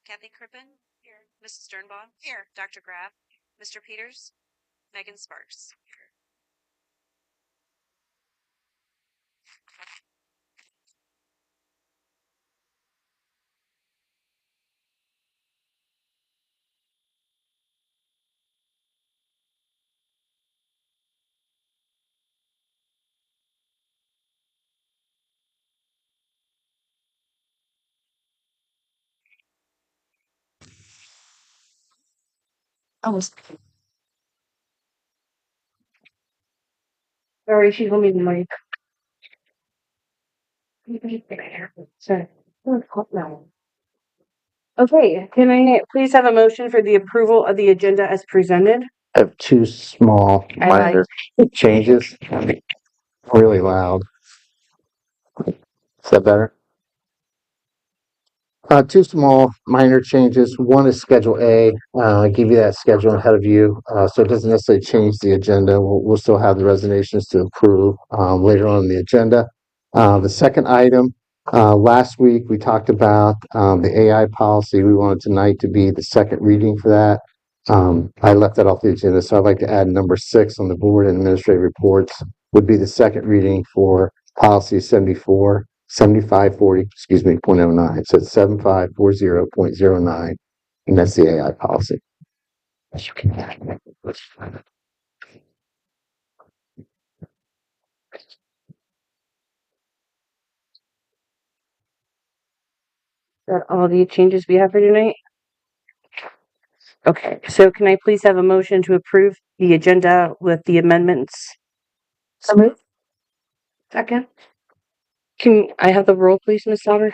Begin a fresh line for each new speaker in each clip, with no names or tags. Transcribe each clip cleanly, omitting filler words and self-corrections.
Kathy Crippen? Here. Mrs. Sternbaugh? Here. Dr. Graf? Mr. Peters? Megan Sparks?
Sorry, she's on the mic. Sorry. Okay, can I please have a motion for the approval of the agenda as presented?
I have two small minor changes. Really loud. Is that better? Two small minor changes. One is Schedule A. I give you that schedule ahead of you, so it doesn't necessarily change the agenda. We'll still have the resignations to approve later on in the agenda. The second item, last week we talked about the AI policy. We wanted tonight to be the second reading for that. I left that off the agenda, so I'd like to add number 6 on the board and administrative reports would be the second reading for policy 7540, excuse me, 0.09. It says 7540.09, and that's the AI policy.
That all the changes we have for tonight? Okay, so can I please have a motion to approve the agenda with the amendments? So moved. Second. Can I have the roll, please, Ms. Sauber?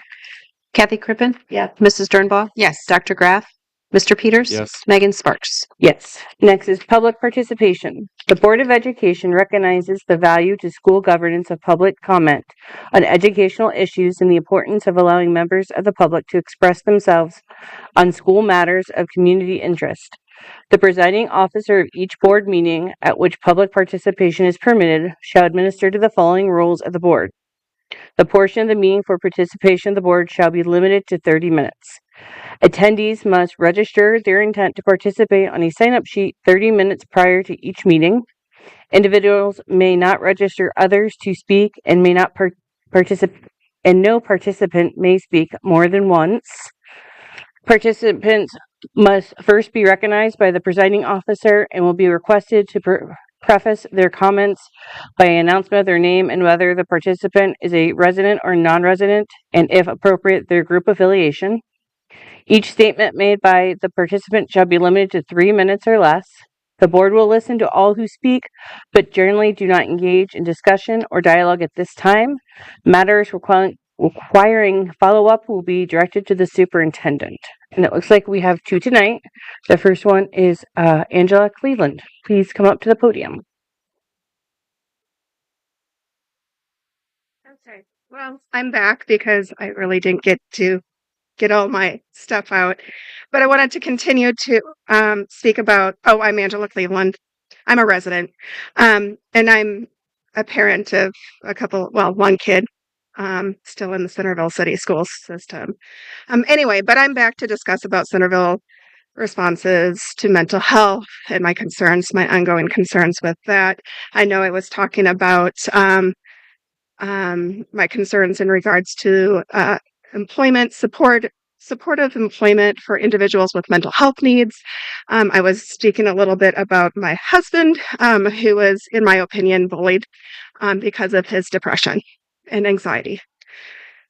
Kathy Crippen?
Yeah.
Mrs. Sternbaugh?
Yes.
Dr. Graf? Mr. Peters?
Yes.
Megan Sparks?
Yes. Next is public participation. The Board of Education recognizes the value to school governance of public comment on educational issues and the importance of allowing members of the public to express themselves on school matters of community interest. The presiding officer of each board meeting at which public participation is permitted shall administer to the following rules of the board. The portion of the meeting for participation of the board shall be limited to 30 minutes. Attendees must register their intent to participate on a sign-up sheet 30 minutes prior to each meeting. Individuals may not register others to speak and may not participate, and no participant may speak more than once. Participants must first be recognized by the presiding officer and will be requested to preface their comments by an announcement of their name and whether the participant is a resident or non-resident, and if appropriate, their group affiliation. Each statement made by the participant shall be limited to 3 minutes or less. The board will listen to all who speak, but generally do not engage in discussion or dialogue at this time. Matters requiring follow-up will be directed to the superintendent. And it looks like we have two tonight. The first one is Angela Cleveland. Please come up to the podium.
Okay. Well, I'm back because I really didn't get to get all my stuff out. But I wanted to continue to speak about, I'm Angela Cleveland. I'm a resident. And I'm a parent of one kid still in the Centerville City School System. Anyway, but I'm back to discuss about Centerville responses to mental health and my ongoing concerns with that. I know I was talking about my concerns in regards to employment supportive employment for individuals with mental health needs. I was speaking a little bit about my husband, who was, in my opinion, bullied because of his depression and anxiety.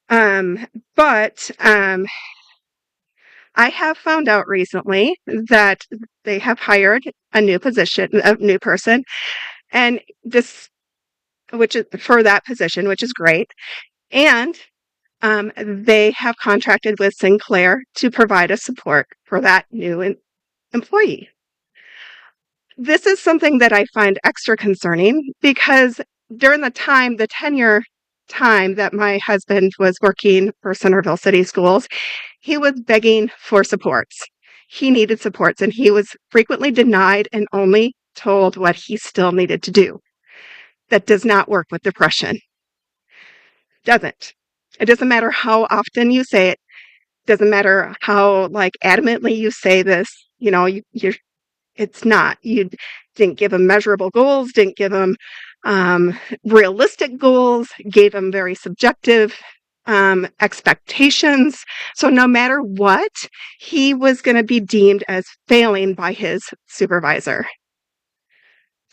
But I have found out recently that they have hired a new person, and which is for that position, which is great. And they have contracted with Sinclair to provide a support for that new employee. This is something that I find extra concerning because during the tenure time that my husband was working for Centerville City Schools, he was begging for supports. He needed supports, and he was frequently denied and only told what he still needed to do. That does not work with depression. Doesn't. It doesn't matter how often you say it. Doesn't matter how adamantly you say this. You're. It's not. You didn't give them measurable goals. Didn't give them realistic goals. Gave them very subjective expectations. So no matter what, he was going to be deemed as failing by his supervisor.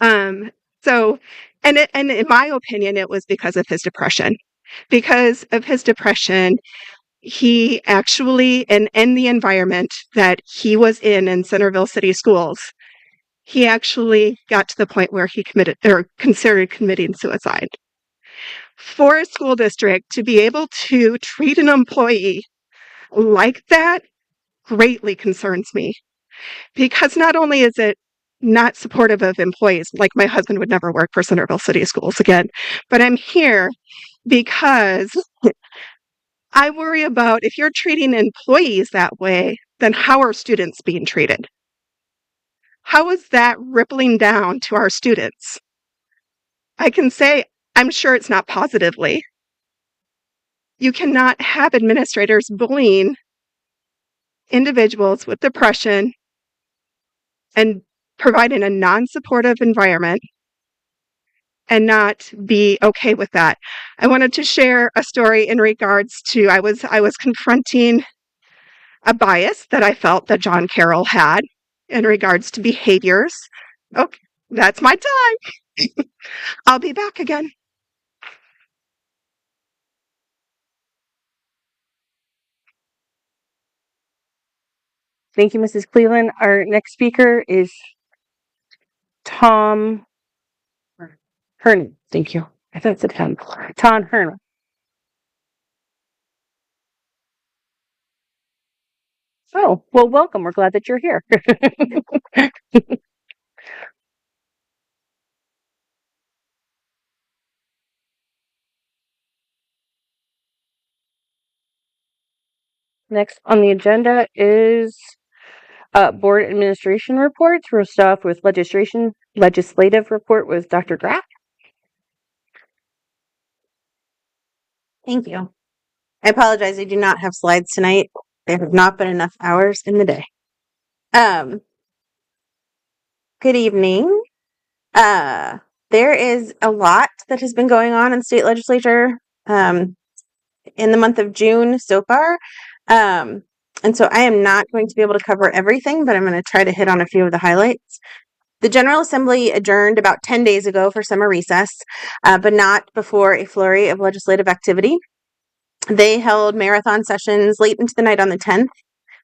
So, and in my opinion, it was because of his depression. Because of his depression, he actually, in the environment that he was in Centerville City Schools, he actually got to the point where he committed or considered committing suicide. For a school district to be able to treat an employee like that greatly concerns me, because not only is it not supportive of employees, like my husband would never work for Centerville City Schools again, but I'm here because I worry about if you're treating employees that way, then how are students being treated? How is that rippling down to our students? I can say, I'm sure it's not positively. You cannot have administrators bullying individuals with depression and providing a non-supportive environment and not be okay with that. I wanted to share a story in regards to I was confronting a bias that I felt that John Carroll had in regards to behaviors. Okay, that's my time. I'll be back again.
Thank you, Mrs. Cleveland. Our next speaker is Tom Hernan. Thank you. I thought it said Tom Hernan. Oh, well, welcome. We're glad that you're here. Next on the agenda is board administration reports. We'll start off with legislative report with Dr. Graf.
Thank you. I apologize. I do not have slides tonight. There have not been enough hours in the day. Good evening. There is a lot that has been going on in state legislature in the month of June so far. And so I am not going to be able to cover everything, but I'm going to try to hit on a few of the highlights. The General Assembly adjourned about 10 days ago for summer recess, but not before a flurry of legislative activity. They held marathon sessions late into the night on the 10th,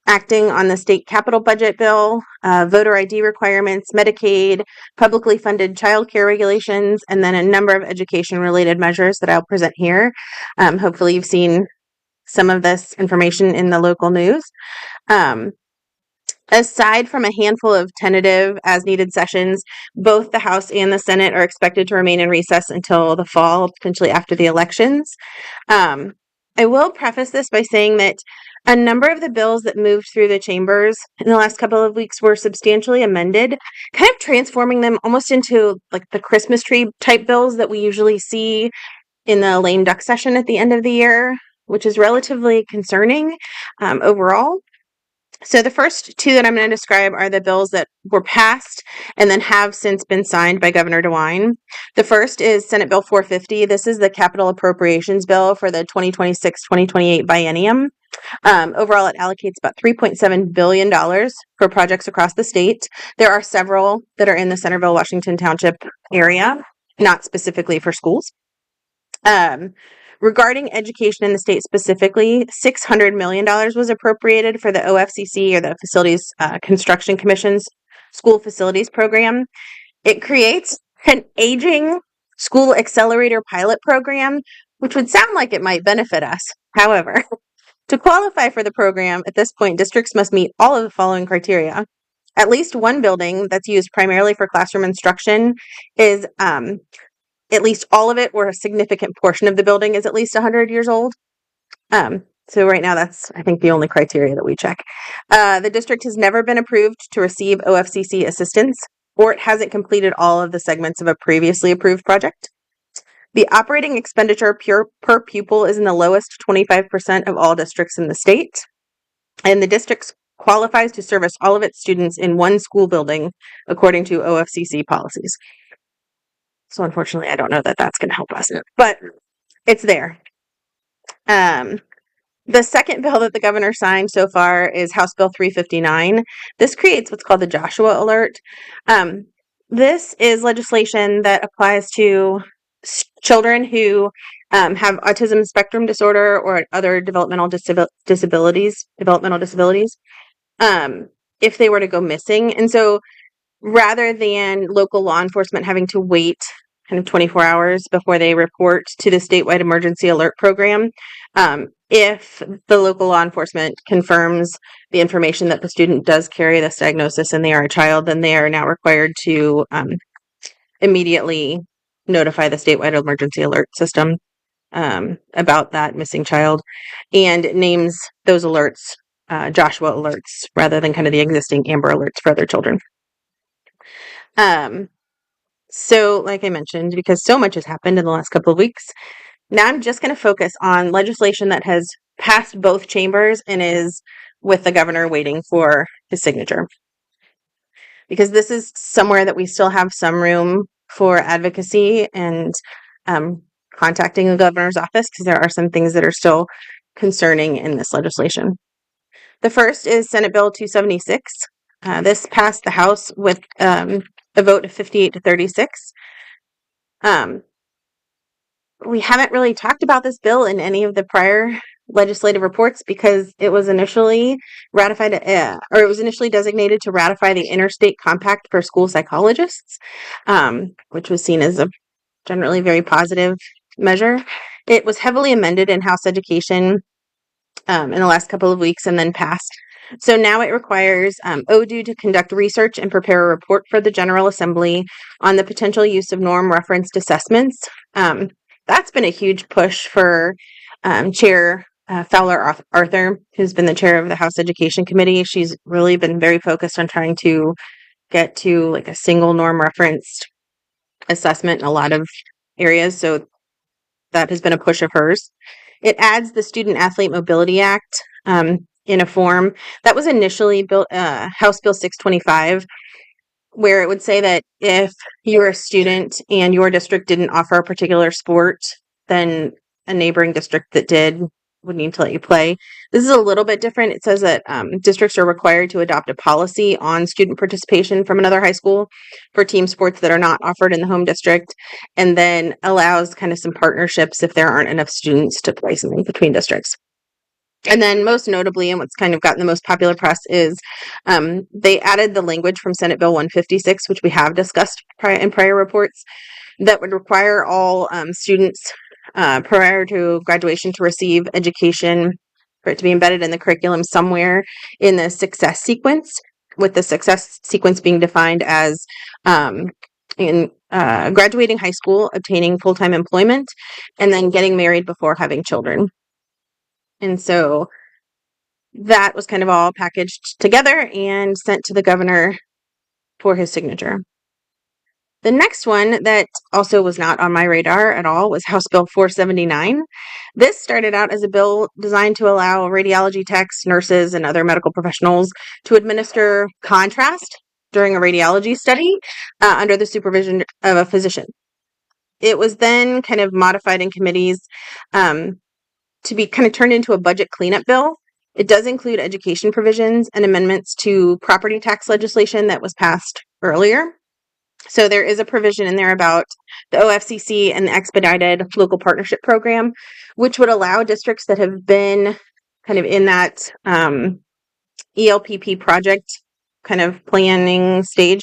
acting on the state capital budget bill, voter ID requirements, Medicaid, publicly funded childcare regulations, and then a number of education-related measures that I'll present here. Hopefully you've seen some of this information in the local news. Aside from a handful of tentative as-needed sessions, both the House and the Senate are expected to remain in recess until the fall, potentially after the elections. I will preface this by saying that a number of the bills that moved through the chambers in the last couple of weeks were substantially amended, kind of transforming them almost into like the Christmas tree type bills that we usually see in the lame duck session at the end of the year, which is relatively concerning overall. So the first two that I'm going to describe are the bills that were passed and then have since been signed by Governor DeWine. The first is Senate Bill 450. This is the capital appropriations bill for the 2026-2028 biennium. Overall, it allocates about $3.7 billion for projects across the state. There are several that are in the Centerville, Washington Township area, not specifically for schools. Regarding education in the state specifically, $600 million was appropriated for the OFCC, or the Facilities Construction Commission's School Facilities Program. It creates an aging school accelerator pilot program, which would sound like it might benefit us. However, to qualify for the program, at this point, districts must meet all of the following criteria. At least one building that's used primarily for classroom instruction is at least all of it, or a significant portion of the building is at least 100 years old. So right now, that's, I think, the only criteria that we check. The district has never been approved to receive OFCC assistance, or it hasn't completed all of the segments of a previously approved project. The operating expenditure per pupil is in the lowest 25% of all districts in the state. And the district qualifies to service all of its students in one school building according to OFCC policies. So unfortunately, I don't know that that's going to help us, but it's there. The second bill that the governor signed so far is House Bill 359. This creates what's called the Joshua Alert. This is legislation that applies to children who have autism spectrum disorder or other developmental disabilities, if they were to go missing. And so rather than local law enforcement having to wait kind of 24 hours before they report to the statewide emergency alert program, if the local law enforcement confirms the information that the student does carry this diagnosis and they are a child, then they are now required to immediately notify the statewide emergency alert system about that missing child, and names those alerts Joshua alerts rather than kind of the existing Amber alerts for other children. So like I mentioned, because so much has happened in the last couple of weeks, now I'm just going to focus on legislation that has passed both chambers and is with the governor waiting for his signature. Because this is somewhere that we still have some room for advocacy and contacting the governor's office, because there are some things that are still concerning in this legislation. The first is Senate Bill 276. This passed the House with a vote of 58 to 36. We haven't really talked about this bill in any of the prior legislative reports because it was initially ratified, or it was initially designated to ratify the Interstate Compact for School Psychologists, which was seen as a generally very positive measure. It was heavily amended in House Education in the last couple of weeks and then passed. So now it requires ODU to conduct research and prepare a report for the General Assembly on the potential use of norm-referenced assessments. That's been a huge push for Chair Fowler Arthur, who's been the chair of the House Education Committee. She's really been very focused on trying to get to like a single norm-referenced assessment in a lot of areas. So that has been a push of hers. It adds the Student Athlete Mobility Act in a form that was initially built, House Bill 625, where it would say that if you're a student and your district didn't offer a particular sport, then a neighboring district that did would need to let you play. This is a little bit different. It says that districts are required to adopt a policy on student participation from another high school for team sports that are not offered in the home district, and then allows kind of some partnerships if there aren't enough students to play something between districts. And then most notably, and what's kind of gotten the most popular press, is they added the language from Senate Bill 156, which we have discussed in prior reports, that would require all students prior to graduation to receive education, for it to be embedded in the curriculum somewhere in the success sequence, with the success sequence being defined as in graduating high school, obtaining full-time employment, and then getting married before having children. And so that was kind of all packaged together and sent to the governor for his signature. The next one that also was not on my radar at all was House Bill 479. This started out as a bill designed to allow radiology techs, nurses, and other medical professionals to administer contrast during a radiology study under the supervision of a physician. It was then kind of modified in committees to be kind of turned into a budget cleanup bill. It does include education provisions and amendments to property tax legislation that was passed earlier. So there is a provision in there about the OFCC and the expedited local partnership program, which would allow districts that have been kind of in that ELPP project kind of planning stage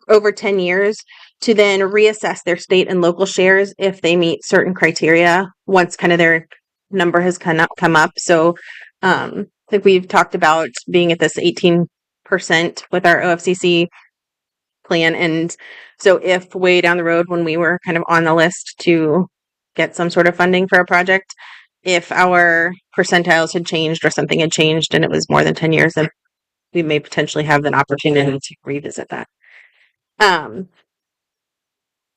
over 10 years to then reassess their state and local shares if they meet certain criteria once kind of their number has come up. So I think we've talked about being at this 18% with our OFCC plan. And so if way down the road when we were kind of on the list to get some sort of funding for a project, if our percentiles had changed or something had changed and it was more than 10 years, then we may potentially have an opportunity to revisit that.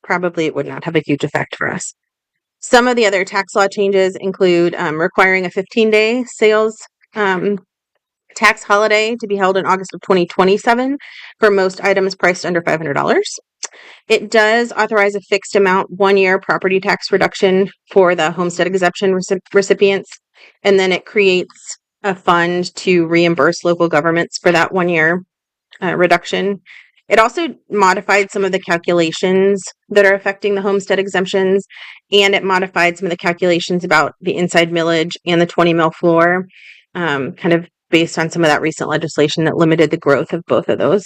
Probably it would not have a huge effect for us. Some of the other tax law changes include requiring a 15-day sales tax holiday to be held in August of 2027 for most items priced under $500. It does authorize a fixed amount 1-year property tax reduction for the homestead exemption recipients, and then it creates a fund to reimburse local governments for that 1-year reduction. It also modified some of the calculations that are affecting the homestead exemptions, and it modified some of the calculations about the inside millage and the 20 mil floor, kind of based on some of that recent legislation that limited the growth of both of those.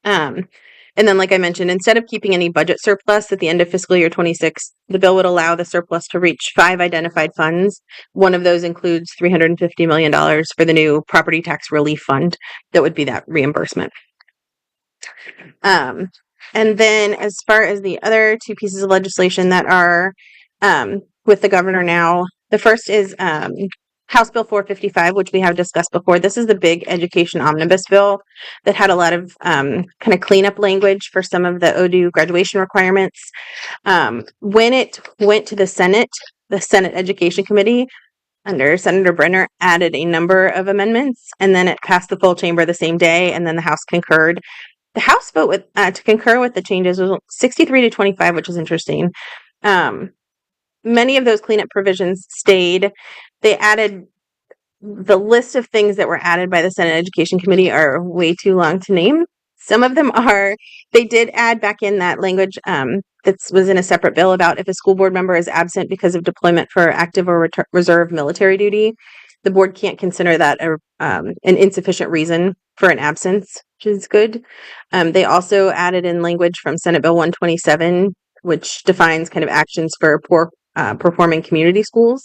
And then, like I mentioned, instead of keeping any budget surplus at the end of fiscal year 26, the bill would allow the surplus to reach 5 identified funds. One of those includes $350 million for the new property tax relief fund that would be that reimbursement. And then as far as the other two pieces of legislation that are with the governor now, the first is House Bill 455, which we have discussed before. This is the big education omnibus bill that had a lot of kind of cleanup language for some of the ODU graduation requirements. When it went to the Senate Education Committee under Senator Brenner added a number of amendments, and then it passed the full chamber the same day, and then the House concurred. The House vote with to concur with the changes was 63 to 25, which is interesting. Many of those cleanup provisions stayed. They added the list of things that were added by the Senate Education Committee are way too long to name. Some of them are, they did add back in that language that was in a separate bill about if a school board member is absent because of deployment for active or reserve military duty, the board can't consider that an insufficient reason for an absence, which is good. They also added in language from Senate Bill 127, which defines kind of actions for poor performing community schools.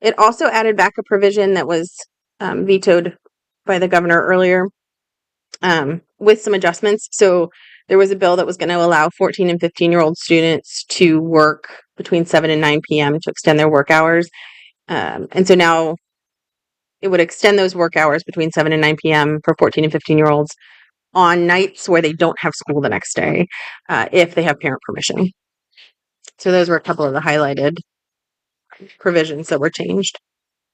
It also added back a provision that was vetoed by the governor earlier with some adjustments. So there was a bill that was going to allow 14 and 15-year-old students to work between 7 and 9 p.m. to extend their work hours. And so now it would extend those work hours between 7 and 9 p.m. for 14 and 15-year-olds on nights where they don't have school the next day, if they have parent permission. So those were a couple of the highlighted provisions that were changed.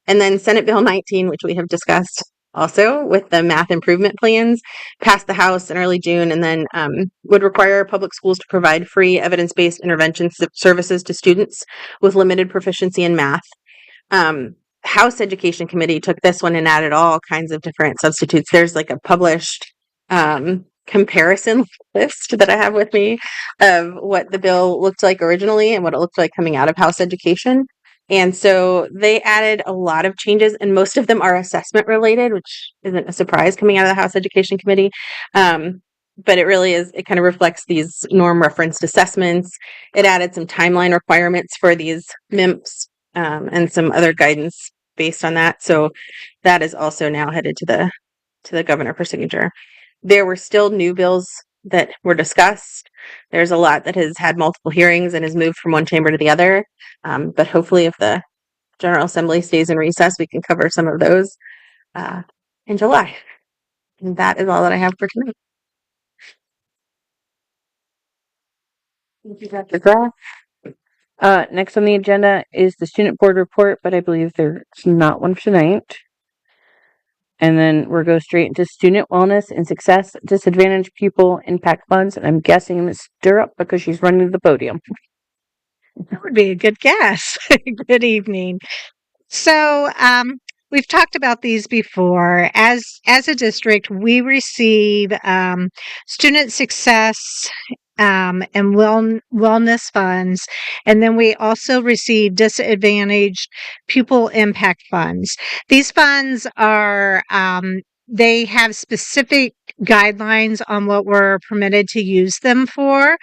And then Senate Bill 19, which we have discussed also with the math improvement plans, passed the House in early June, and then would require public schools to provide free evidence-based intervention services to students with limited proficiency in math. House Education Committee took this one and added all kinds of different substitutes. There's like a published comparison list that I have with me of what the bill looked like originally and what it looked like coming out of House Education. And so they added a lot of changes, and most of them are assessment related, which isn't a surprise coming out of the House Education Committee. But it really is, it kind of reflects these norm referenced assessments. It added some timeline requirements for these MIMPs and some other guidance based on that. So that is also now headed to the governor for signature. There were still new bills that were discussed. There's a lot that has had multiple hearings and has moved from one chamber to the other. But hopefully if the General Assembly stays in recess, we can cover some of those in July. And that is all that I have for tonight. Thank you, Dr. Graf.
Next on the agenda is the student board report, but I believe there's not one for tonight. And then we'll go straight into student wellness and success disadvantaged pupil impact funds. And I'm guessing Ms. Drerup because she's running the podium.
That would be a good guess. Good evening. So, we've talked about these before. As a district, we receive student success and wellness funds, and then we also receive disadvantaged pupil impact funds. These funds are they have specific guidelines on what we're permitted to use them for,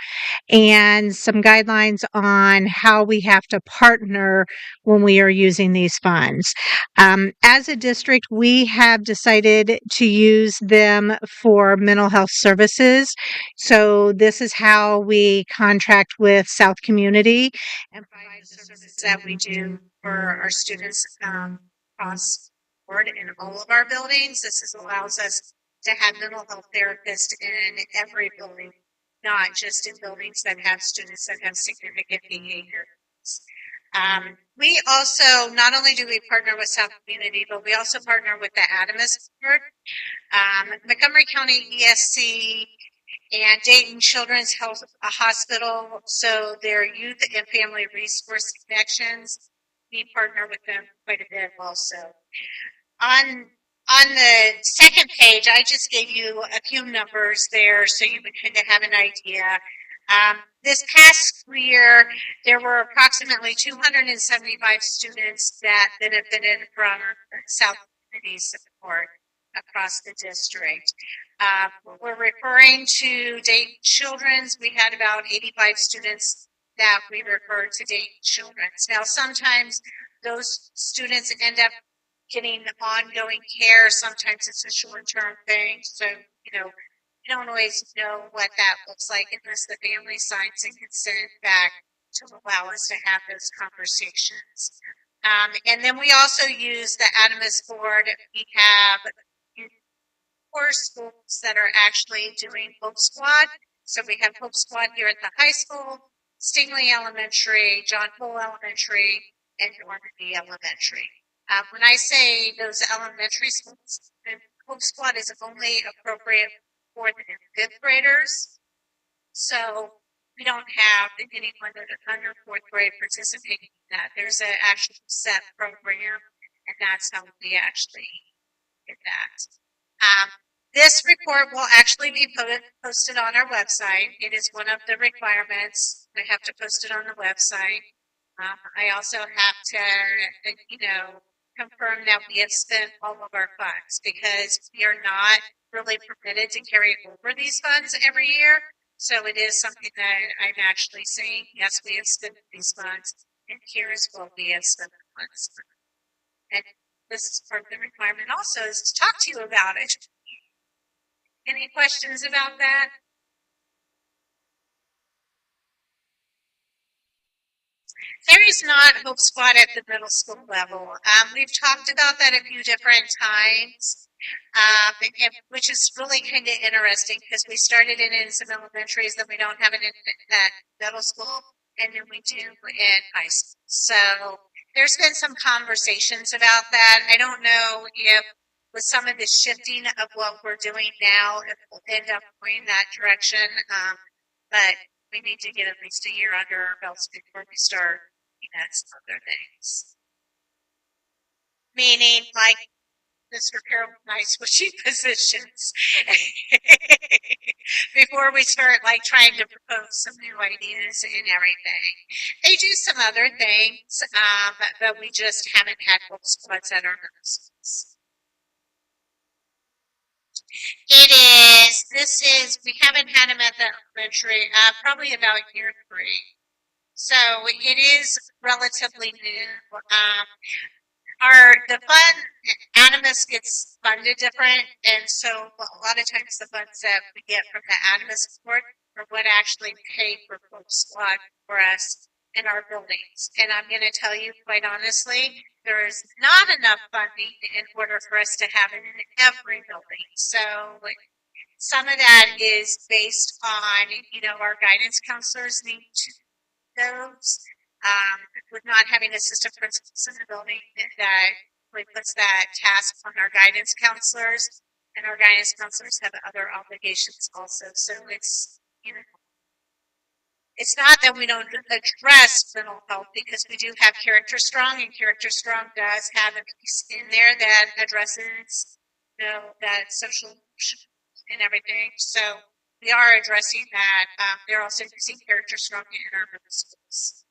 and some guidelines on how we have to partner when we are using these funds. As a district, we have decided to use them for mental health services. So this is how we contract with South Community and provide the services that we do for our students across the board in all of our buildings. This allows us to have mental health therapists in every building, not just in buildings that have students that have significant behavior. We also, not only do we partner with South Community, but we also partner with the Adamus Board, Montgomery County ESC, and Dayton Children's Health Hospital. So their youth and family resource connections, we partner with them quite a bit also. On the second page, I just gave you a few numbers there so you would kind of have an idea. This past year, there were approximately 275 students that benefited from South Community support across the district. We're referring to Dayton Children's. We had about 85 students that we referred to Dayton Children's. Now, sometimes those students end up getting ongoing care. Sometimes it's a short-term thing. So, you don't always know what that looks like unless the family signs and consent back to allow us to have those conversations. And then we also use the Adamus Board. We have 4 schools that are actually doing Hope Squad. So we have Hope Squad here at the high school, Stingley Elementary, John Bull Elementary, and Normandy Elementary. When I say those elementary schools, the Hope Squad is only appropriate for the 5th graders. So we don't have anyone that under 4th grade participating in that. There's an actual set program, and that's how we actually get that. This report will actually be posted on our website. It is one of the requirements. I have to post it on the website. I also have to, confirm that we have spent all of our funds because we are not really permitted to carry over these funds every year. So it is something that I'm actually saying, yes, we have spent these funds, and here is what we have spent the funds. And this is part of the requirement also is to talk to you about it. Any questions about that? There is not Hope Squad at the middle school level. We've talked about that a few different times, which is really kind of interesting because we started it in some elementaries that we don't have it in at middle school, and then we do in high school. So there's been some conversations about that. I don't know if with some of the shifting of what we're doing now, if we'll end up going that direction, but we need to get at least a year under our belts before we start looking at some other things. Meaning, like Mr. Carroll and I switching positions before we start like trying to propose some new ideas and everything. They do some other things, but we just haven't had Hope Squads at our middle schools. We haven't had them at the elementary, probably about year 3. So it is relatively new. The fund, Adamus gets funded different, and so a lot of times the funds that we get from the Adamus Board are what actually pay for Hope Squad for us in our buildings. And I'm going to tell you quite honestly, there is not enough funding in order for us to have it in every building. So some of that is based on, our guidance counselors need to those. With not having assistant principals in the building, that really puts that task on our guidance counselors, and our guidance counselors have other obligations also. So it's, it's not that we don't address mental health because we do have Character Strong, and Character Strong does have a piece in there that addresses, that social and everything. So we are addressing that. They're also using Character Strong in our middle schools.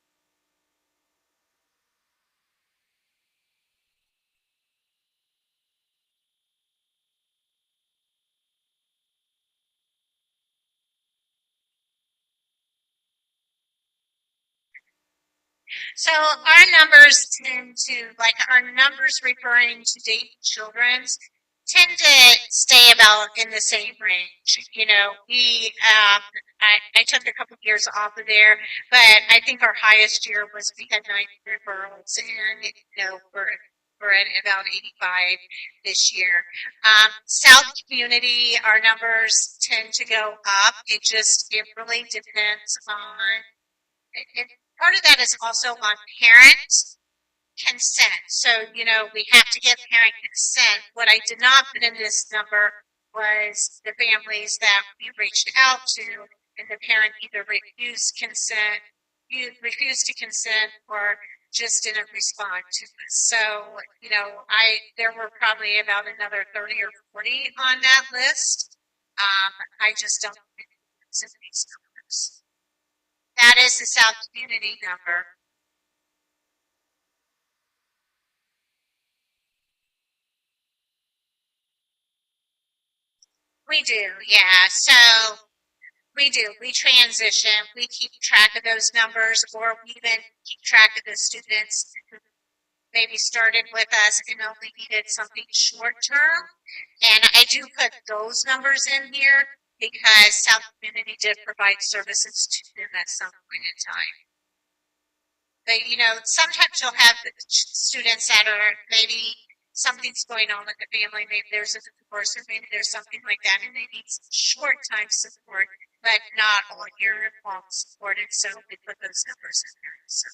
So our numbers our numbers referring to Dayton Children's tend to stay about in the same range. I took a couple of years off of there, but I think our highest year was we had 9 referrals, and we're at about 85 this year. South Community, our numbers tend to go up. It really depends on.
part of that is also on parent consent. So, we have to get parent consent. What I did not put in this number was the families that we reached out to, and the parent either refused to consent, or just didn't respond to it. So, there were probably about another 30 or 40 on that list. I just don't think it's in these numbers. That is the South Community number. We do, yeah. So we do. We transition. We keep track of those numbers, or we even keep track of the students who maybe started with us and only needed something short term. And I do put those numbers in here because South Community did provide services to them at some point in time. But, sometimes you'll have students that are maybe something's going on with the family. Maybe there's a divorce, or maybe there's something like that, and they need some short time support, but not all year long support. And so we put those numbers in there. So.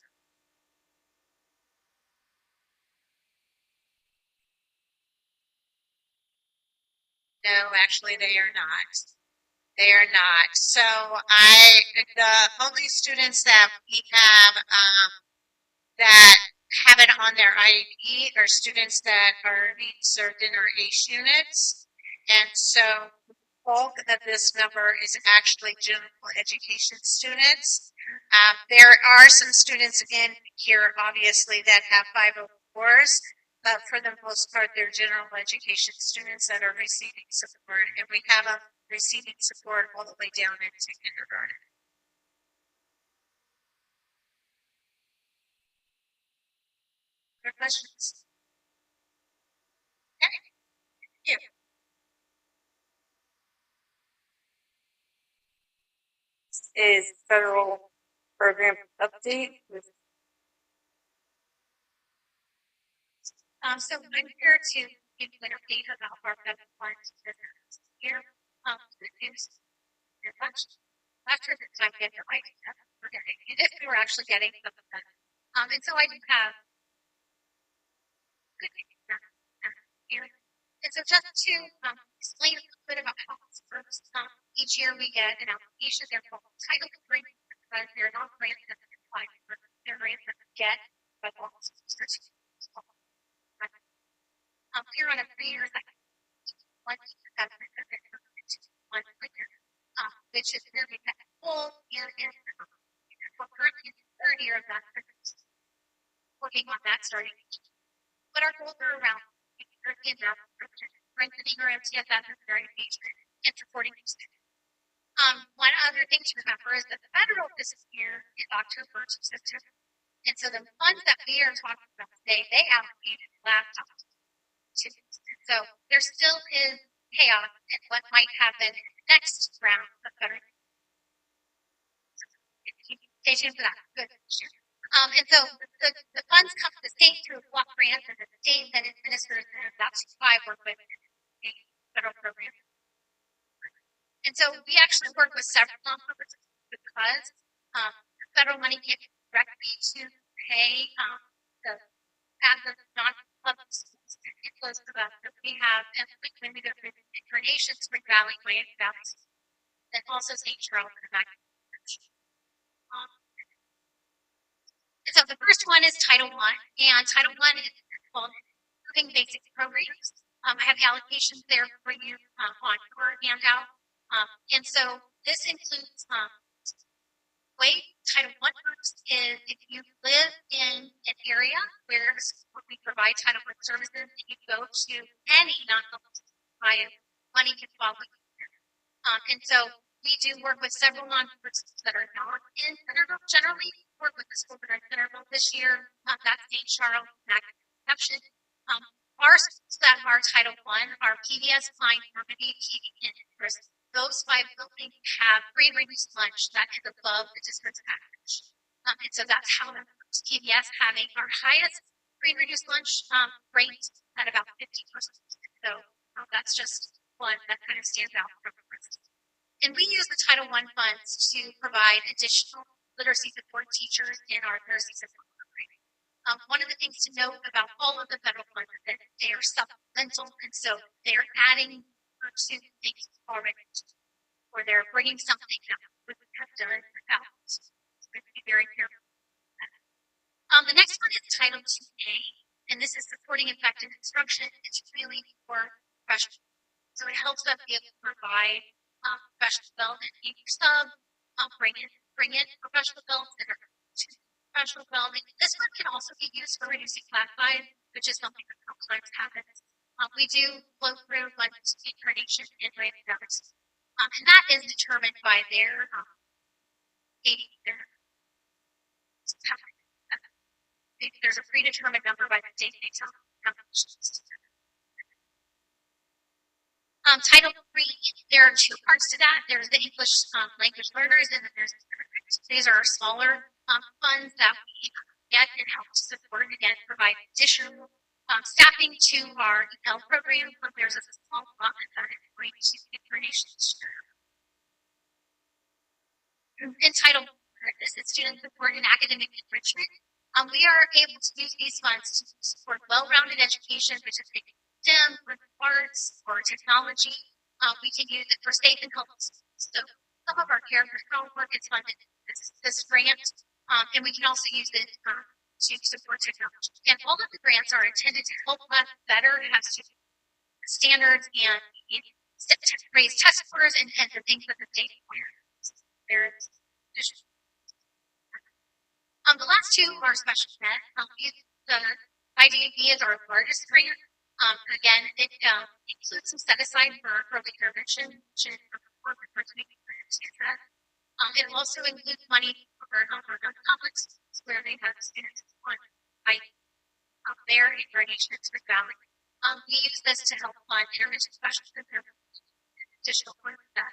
No, actually, they are not. They are not. So the only students that we have that have it on their IEP are students that are being served in our ACE units. And so the bulk of this number is actually general education students. There are some students in here, obviously, that have 504s, but for the most part, they're general education students that are receiving support, and we have them receiving support all the way down into kindergarten. Other questions? Okay. Thank you.
Is federal program update.
So I'm here to give you an update about our federal funds this year. The news your much after the time getting it right. We're getting it if we were actually getting some of that. And so I do have good news here. And so just to explain a little bit about how this works, each year we get an application. They're called Title III because they're not grants that we apply for. They're grants that we get, but also here on a 3-year cycle. One year, which is where we have full year in. We're currently in the 3rd year of that. Working on that starting. But our goals are around European math, strengthening our MTSS is very engagement and supporting students. One other thing to remember is that the federal fiscal year is October to September. And so the funds that we are talking about today, they allocated laptops to. So there still is chaos in what might happen next round of federal. Stay tuned for that. Good. And so the funds come to the state through block grants, and the state then administers them. That's why I work with a federal program. And so we actually work with several nonprofits because federal money can't go directly to pay the non-public schools. It goes to them. We have, and when we go through incarnations, Spring Valley, Miami Valley, and also St. Charles and back. So the first one is Title I, and Title I is called Improving Basic Programs. I have allocations there for you on your handout. And so this includes way Title I works is if you live in an area where we provide Title I services, you go to any non-public provider, money can follow you. And so we do work with several non-profits that are not in Centerville. Generally, we work with the school that are in Centerville this year. That's St. Charles, exception. Our schools that are Title I are PBS, Klein, Normandy, TV, and Interest. Those 5 buildings have free and reduced lunch that is above the district's average. And so that's how that works. PBS having our highest free and reduced lunch rate at about 50%. So that's just one that kind of stands out from the rest. And we use the Title I funds to provide additional literacy support teachers in our literacy support program. One of the things to note about all of the federal funds is that they are supplemental, and so they are adding to things already, or they're bringing something that we would have done without. So we have to be very careful. The next one is Title 2A, and this is supporting effective instruction. It's really for professional. So it helps us be able to provide professional development in your sub, bring in professional development that are to professional development. This one can also be used for reducing class size, which is something that sometimes happens. We do flow through like incarnation and random numbers, and that is determined by their there's a predetermined number by the state they tell Title 3, there are two parts to that. There's the English language learners, and then these are our smaller funds that we get and help to support, again, provide additional staffing to our EL program. There's a small allotment that is going to information. In Title 4, this is student support and academic enrichment. We are able to use these funds to support well-rounded education, which is STEM, or arts, or technology. We can use it for safe and healthy schools. So some of our character work is funded this grant, and we can also use it to support technology. And all of the grants are intended to help us better have standards and raise test scores and the things that the state requires. The last two are special ed. The IDAB is our largest grant. Again, it includes some set aside for early intervention. It also includes money for complex where they have students on there in Gradation and Spring Valley. We use this to help fund intervention specialists and additional points that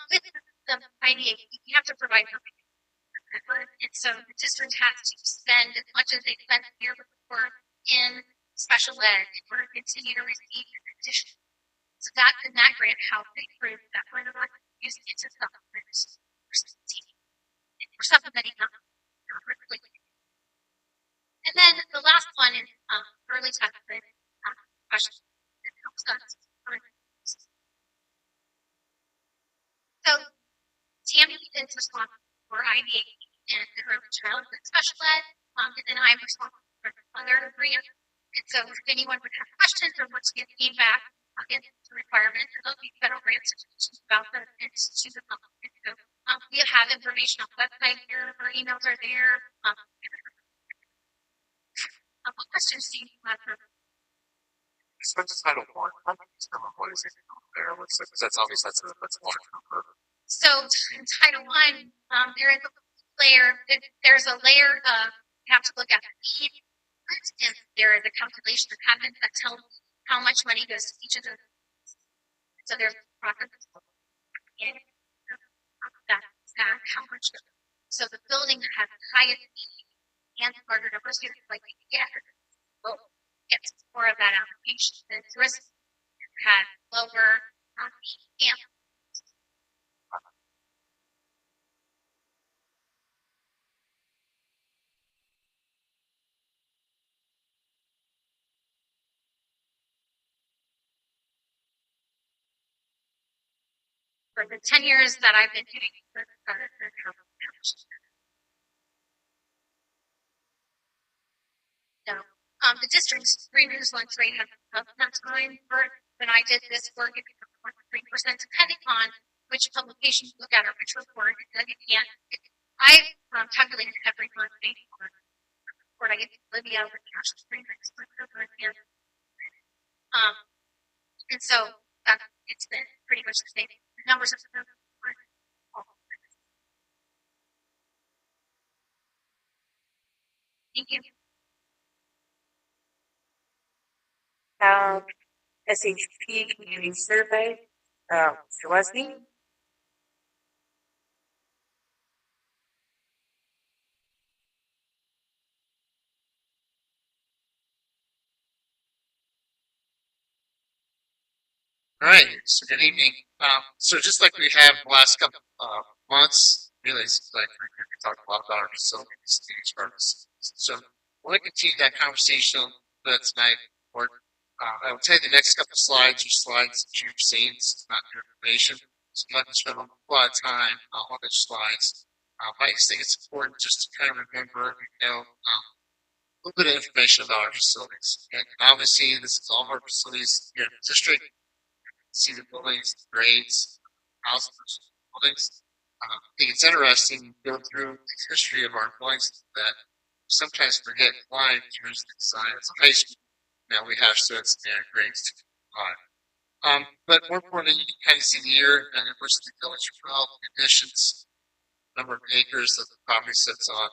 with the IDAB, we have to provide and so the district has to spend as much as they spent the year before in special ed in order to continue to receive additional. So that grant helped they prove that we're not using it to supplement or supplementing not really. And then the last one is early childhood questions. It helps us. So Tammy is responsible for IDA and the early childhood special ed, and then I'm responsible for other grants. And so if anyone would have questions or wants to get feedback against the requirements of the federal grants about the to the public. So we have information on the website here, our emails are there. What questions do you have?
Expenses Title 1. What is it there? Because that's obviously that's a large number.
So in Title 1, there is a layer. There's a layer of you have to look at the need, and there is a calculation that happens that tells how much money goes to each of those. So there's a process that how much. So the building that has the highest need and the larger number of students likely to get will get more of that allocation. The risk had lower and for the 10 years that I've been doing no. The district's free news lunch rate has up that time for when I did this work, it was 3%, depending on which publication you look at or which report. I calculated every month based on the report I get to Olivia with the actual free news and so it's been pretty much the same. The numbers are thank you.
SHP Community Survey, Mr. Wesney.
All right, so good evening. So just like we have the last couple months, realize, like, we talked a lot about our facilities, so I want to continue that conversation tonight. Or I will tell you the next couple slides are slides that you've seen. It's not new information. So I'm not going to spend a lot of time on those slides. I just think it's important just to kind of remember, a little bit of information about our facilities. And obviously, this is all of our facilities here in the district. See the buildings, the grades, houses, buildings. I think it's interesting to go through the history of our buildings that sometimes forget why here's the science high school. Now we have students and grades to comply. But more importantly, you can kind of see the year and the first village well conditions, number of acres that the property sits on,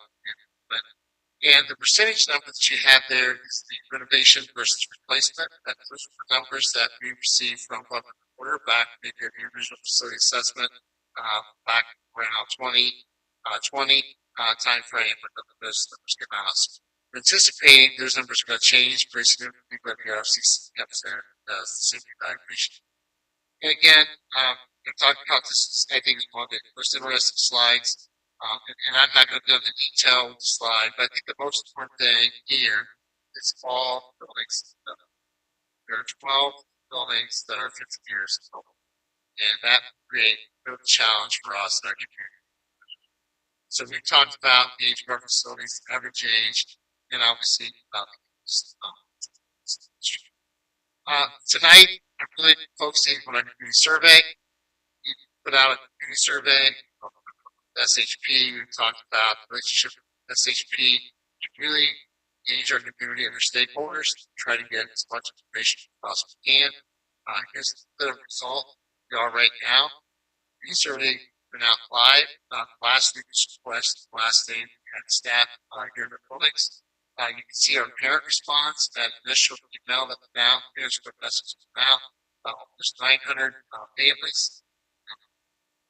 and the percentage numbers that you have there is the renovation versus replacement. And those are numbers that we received from what quarter back, maybe the original facility assessment back around 2020 time frame when those numbers came out. So we're anticipating those numbers are going to change very significantly when the RFC comes there, the safety evaluation. And again, we're talking about this, I think, is one of the most interesting slides. And I'm not going to go into detail with the slide, but I think the most important thing here is all buildings. There are 12 buildings that are 50 years old, and that creates a real challenge for us in our community. So we talked about the age of our facilities, average age, and obviously about the tonight, I'm really focusing on our community survey. We put out a community survey. SHP, we talked about the relationship with SHP, to really engage our community and their stakeholders, to try to get as much information as possible can. Here's the result we are right now. The survey went out live last week, last day, we had staff here in the buildings. You can see our parent response, that initial email that went out. Here's what message went out. Almost 900 families.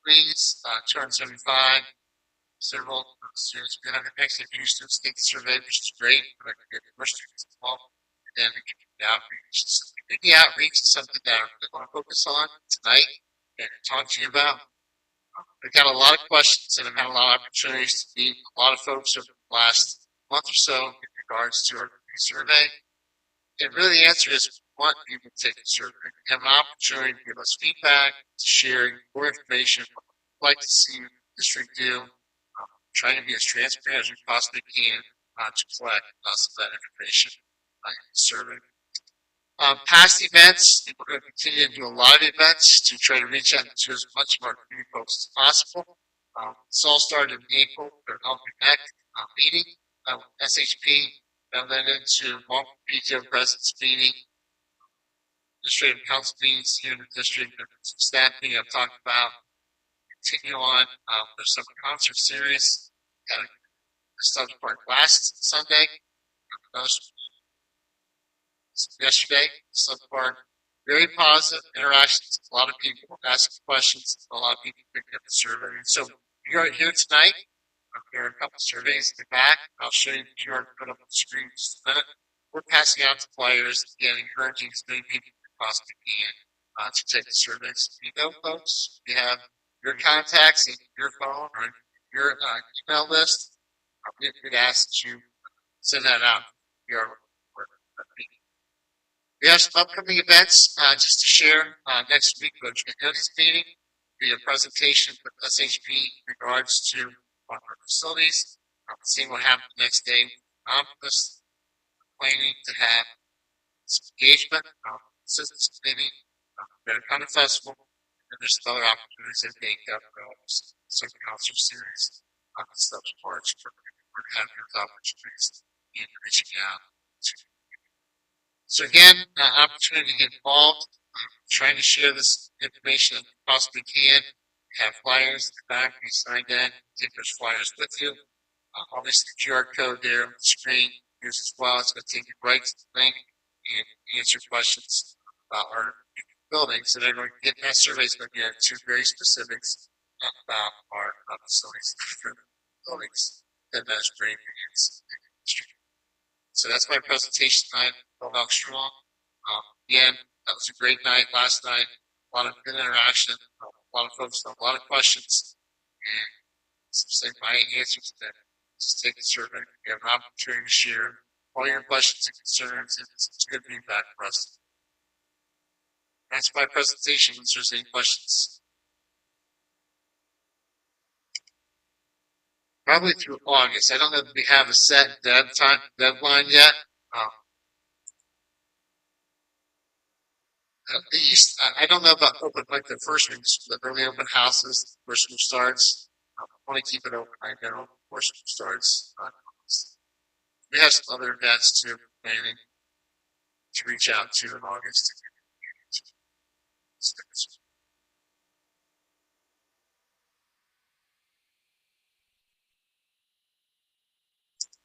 Please, 275, several students. We have actually a few students take the survey, which is great. But I can get more students involved. And then we can do the outreach. So the outreach is something that I really want to focus on tonight and talk to you about. I've got a lot of questions and I've had a lot of opportunities to meet a lot of folks over the last month or so in regards to our survey. And really the answer is we want people to take the survey. We have an opportunity to give us feedback, to share more information, what we'd like to see the district do, trying to be as transparent as we possibly can to collect some of that information in the survey. Past events, we're going to continue to do a lot of events to try to reach out to as much of our community folks as possible. This all started in April with our Health Connect meeting with SHP, and then into one PTO President's meeting, administrative council meetings here in the district, and some staff meeting I've talked about. Continue on. There's some concert series. Had a stuff part last Sunday. Yesterday, some part very positive interactions. A lot of people asking questions. A lot of people picking up the survey. So we are here tonight. There are a couple surveys in the back. I'll show you the QR code up on the screen in just a minute. We're passing out to players, again, encouraging as many people as possibly can to take the surveys. You know, folks, we have your contacts in your phone or your email list. We'd ask that you send that out. We have some upcoming events just to share next week. But this meeting will be a presentation with SHP in regards to our facilities. Seeing what happens the next day. Planning to have some engagement, assistance committee, Americana Festival, and there's some other opportunities that make up some concert series, stuff parts. We're going to have those opportunities in reaching out to. So again, opportunity to get involved, trying to share this information as possibly can. Have flyers in the back, you signed in, take those flyers with you. Obviously, the QR code there on the screen here's as well. It's going to take you right to the link and answer questions about our buildings. And everyone get that survey is going to get to very specifics about our facilities, different buildings that that's great against. So that's my presentation tonight. Felt strong. Again, that was a great night last night. A lot of good interaction. A lot of folks, a lot of questions. And interesting. My answer to that is take the survey. You have an opportunity to share all your questions and concerns, and it's good feedback for us. That's my presentation. Unless there's any questions. Probably through August. I don't know if we have a set deadline yet. I don't know about open like the first weeks, the early open houses, first school starts. I want to keep it open. I know before school starts. We have some other events too, planning to reach out to in August.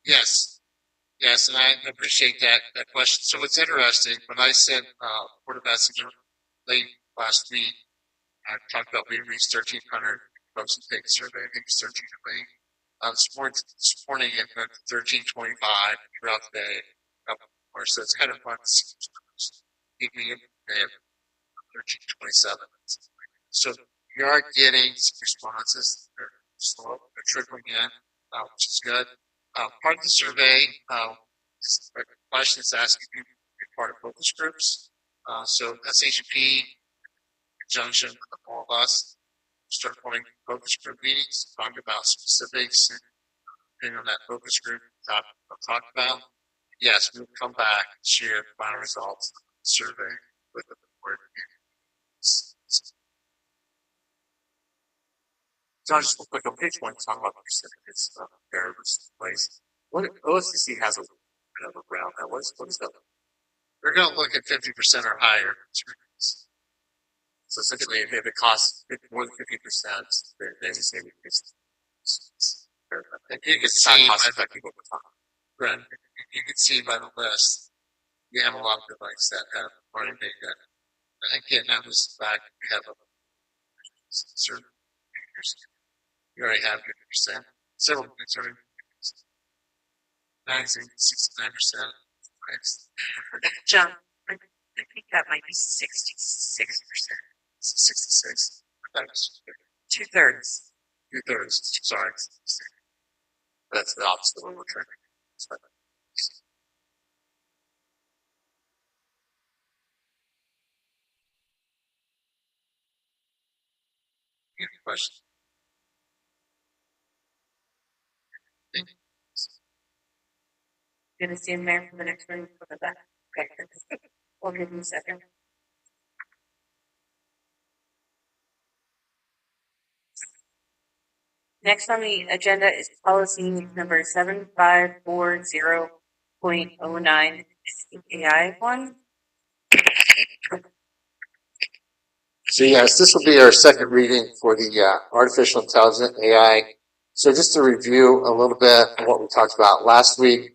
Yes, yes, and I appreciate that question. So it's interesting when I sent Board of Messenger late last week. I talked about we reached 1,300 folks who take the survey. I think it's 1,300. This morning it went to 1,325 throughout the day. Or so it's kind of fun. Evening they have 1,327. So we are getting some responses. They're slow. They're trickling in, which is good. Part of the survey, a question is asking you to be part of focus groups. So SHP, in conjunction with all of us, start forming focus group meetings, talk about specifics, and depending on that focus group talk about. Yes, we'll come back and share the final results of the survey with the board. John, just real quick, on page 1, talk about the percentages of variables place. What OSCC has a bit of a round that. What is that? They're going to look at 50% or higher. So essentially, if it costs more than 50%, they just say and you can see right, you can see by the list, we have a lot of devices that have already made that. And again, that was back, we have a certain figures. We already have 50%. Several things are 69%.
John, I think that might be 66%.
66. That was
2/3.
2/3. Sorry. That's the opposite of what we're trying to do. Any question?
Gonna see him there for the next one for the back. Okay. We'll give him a second. Next on the agenda is policy number 7540.09. AI one.
So yes, this will be our second reading for the artificial intelligence AI. So just to review a little bit of what we talked about last week,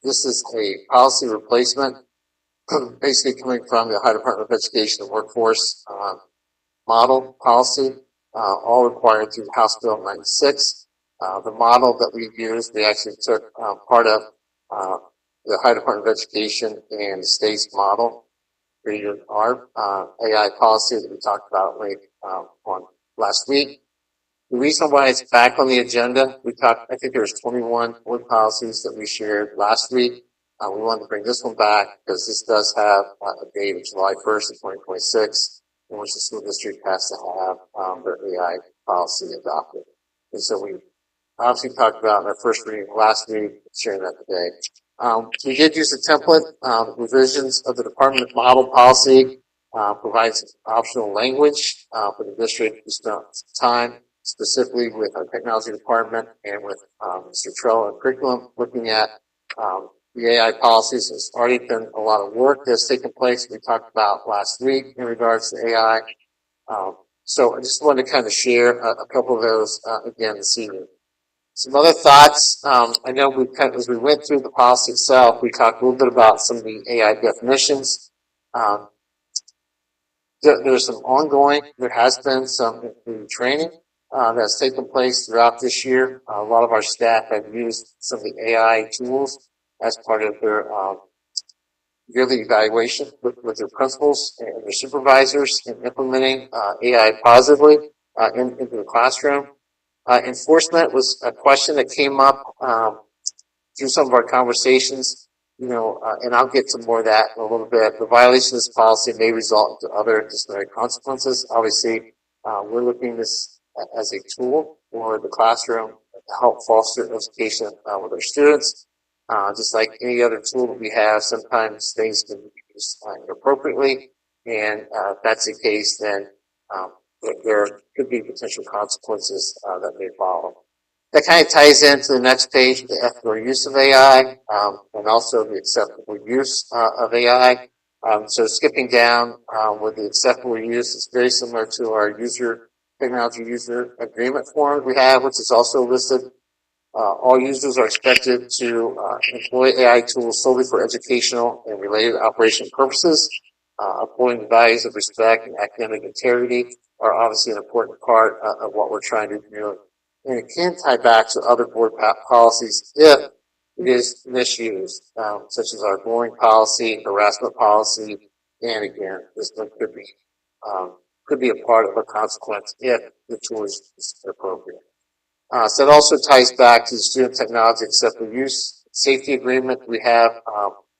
this is a policy replacement, basically coming from the Ohio Department of Education and Workforce model policy, all required through House Bill 96. The model that we used, we actually took part of the Ohio Department of Education and the state's model. Our AI policy that we talked about on last week. The reason why it's back on the agenda, I think there was 21 board policies that we shared last week. We wanted to bring this one back because this does have a date of July 1st of 2026, in which the school district has to have their AI policy adopted. And so we obviously talked about in our first reading last week, sharing that today. We did use a template. Revisions of the department model policy provides optional language for the district. We spent time specifically with our technology department and with Mr. Trell and curriculum looking at the AI policies. There's already been a lot of work that's taken place. We talked about last week in regards to AI. So I just wanted to kind of share a couple of those again this evening. Some other thoughts. I know as we went through the policy itself, we talked a little bit about some of the AI definitions. There's some there has been some training that's taken place throughout this year. A lot of our staff have used some of the AI tools as part of their yearly evaluation with their principals and their supervisors in implementing AI positively into the classroom. Enforcement was a question that came up through some of our conversations, and I'll get to more of that in a little bit. The violation of this policy may result in other disciplinary consequences. Obviously, we're looking at this as a tool for the classroom to help foster education with our students. Just like any other tool that we have, sometimes things can be used inappropriately, and if that's the case, then there could be potential consequences that may follow. That kind of ties into the next page, the ethical use of AI, and also the acceptable use of AI. So skipping down with the acceptable use, it's very similar to our technology user agreement form we have, which is also listed. All users are expected to employ AI tools solely for educational and related operational purposes. Upholding the values of respect and academic integrity are obviously an important part of what we're trying to do. And it can tie back to other board policies if it is misused, such as our bullying policy, harassment policy, and again, this one could be a part of a consequence if the tool is appropriate. So it also ties back to the student technology acceptable use safety agreement we have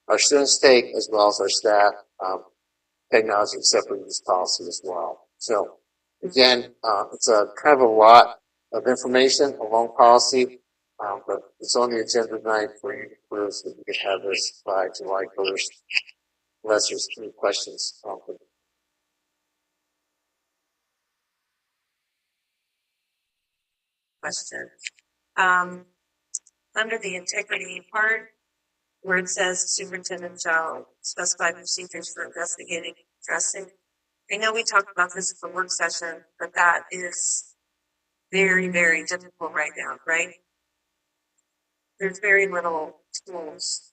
our students take as well as our staff technology acceptable use policy as well. So again, it's a kind of a lot of information, a long policy, but it's on the agenda tonight for you to approve so we can have this by July 1st. Unless there's any questions.
Question. Under the integrity part, where it says superintendent shall specify procedures for investigating, addressing. I know we talked about this at the work session, but that is very, very difficult right now, right? There's very little tools.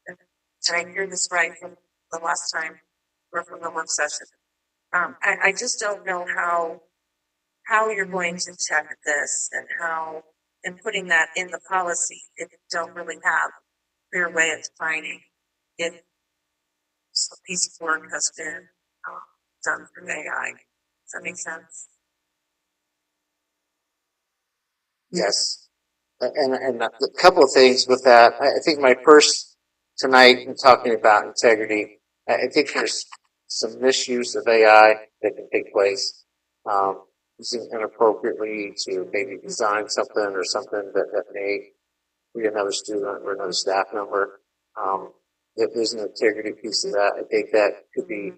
Did I hear this right from the last time or from the work session? I just don't know how you're going to check this and putting that in the policy if you don't really have a clear way of defining if a piece of work has been done through AI. Does that make sense?
Yes. And a couple of things with that. I think my first tonight in talking about integrity, I think there's some misuse of AI that can take place. Using inappropriately to maybe design something or something that may be another student or another staff member. If there's an integrity piece of that, I think that could be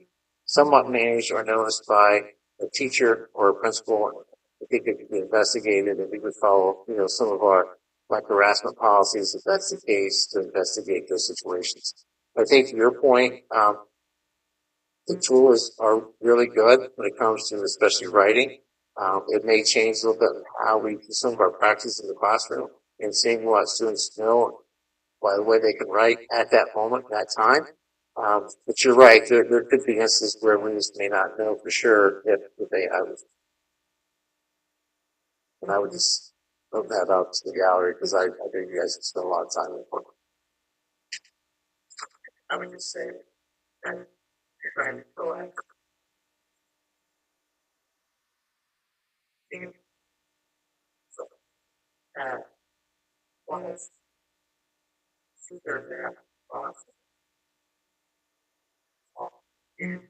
somewhat managed or noticed by a teacher or a principal. I think it could be investigated and we would follow, some of our like harassment policies if that's the case to investigate those situations. I think to your point, the tools are really good when it comes to especially writing. It may change a little bit how we do some of our practice in the classroom and seeing what students know by the way they can write at that moment, that time. But you're right, there could be instances where we just may not know for sure if they have it. And I would just throw that out to the gallery because I think you guys spend a lot of time in it. I would just say, and trying to go ahead. So, one is super there. And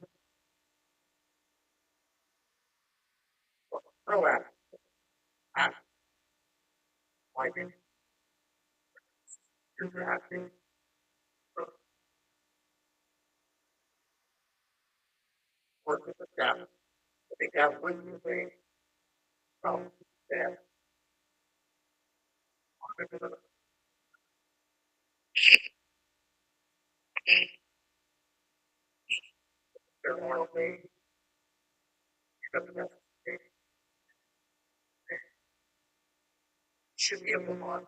proactive. Wiping. Interacting. Work with the staff. I think that would be great. There. There will be. Should be able to move on.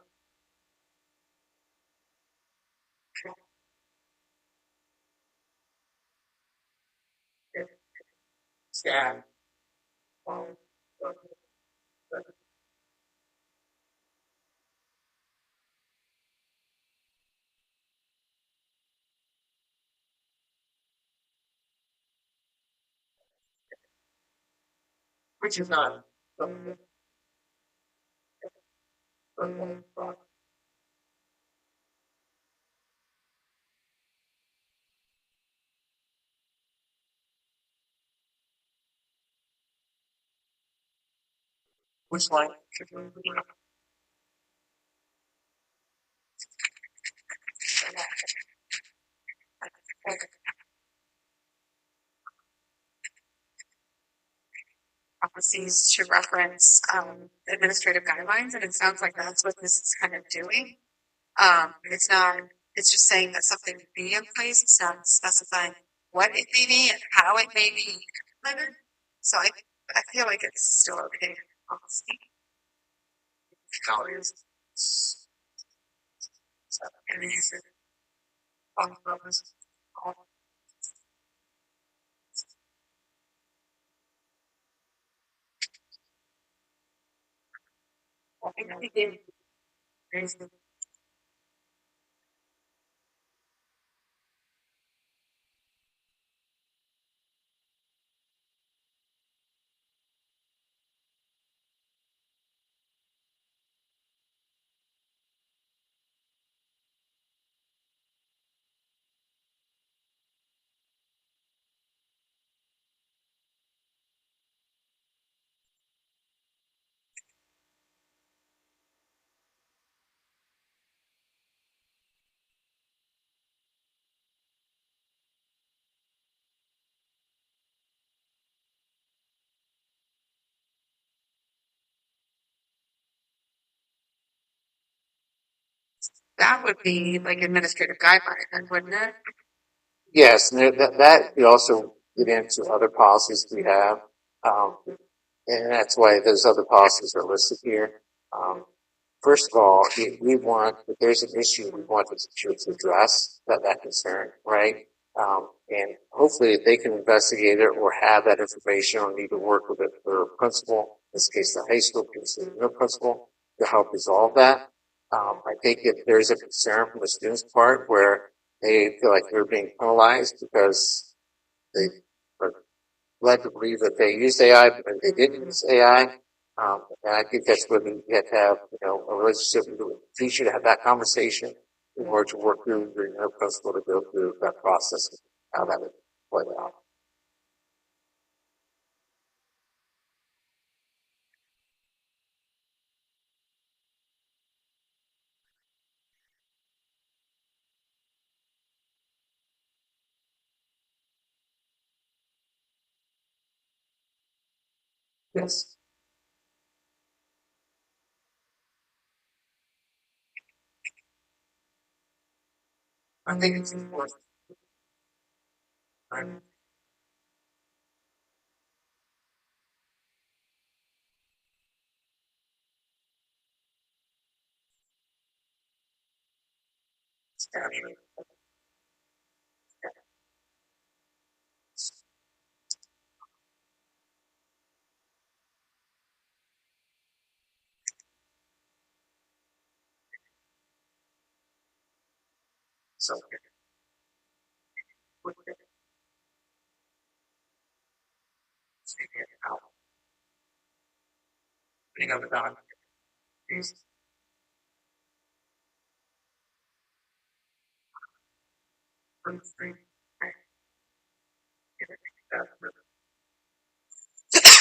Scan. Which is not. Which line?
Policies to reference administrative guidelines, and it sounds like that's what this is kind of doing. It's not. It's just saying that something would be in place. It's not specifying what it may be and how it may be implemented. So I feel like it's still okay. Policy. Colors. So, and these are on purpose. I think we did. That would be like administrative guideline, wouldn't it?
Yes, and that we also get into other policies we have, and that's why those other policies are listed here. First of all, we want, if there's an issue, we want the teacher to address that concern, right? And hopefully if they can investigate it or have that information or need to work with their principal, in this case the high school principal, to help resolve that. I think if there's a concern from the student's part where they feel like they're being penalized because they are led to believe that they used AI, but they didn't use AI. And I think that's when you have to have, a relationship with the teacher to have that conversation in order to work through your principal to go through that process and how that would play out. Yes. I think it's important. I'm standing. So, speaking out, putting up a dog. These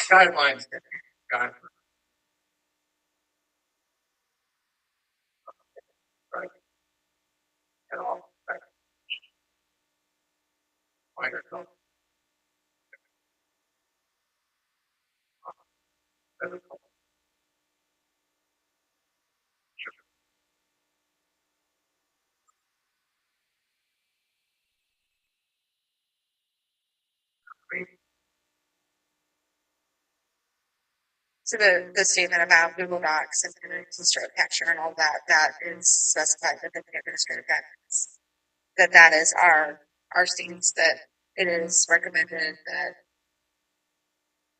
guidelines, guidelines, right? At all, right? Minor health, medical, so the statement about Google Docs and stroke capture and all that, that is specified within the administrative guidelines. That is our stance, that it is recommended that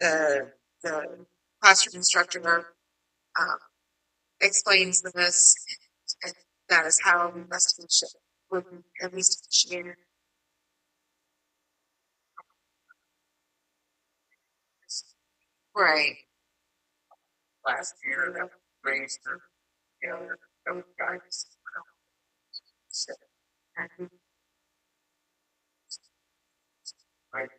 the classroom instructor explains this, and that is how investigation would at least initiate. Right. Last year that raised her guidance. Right.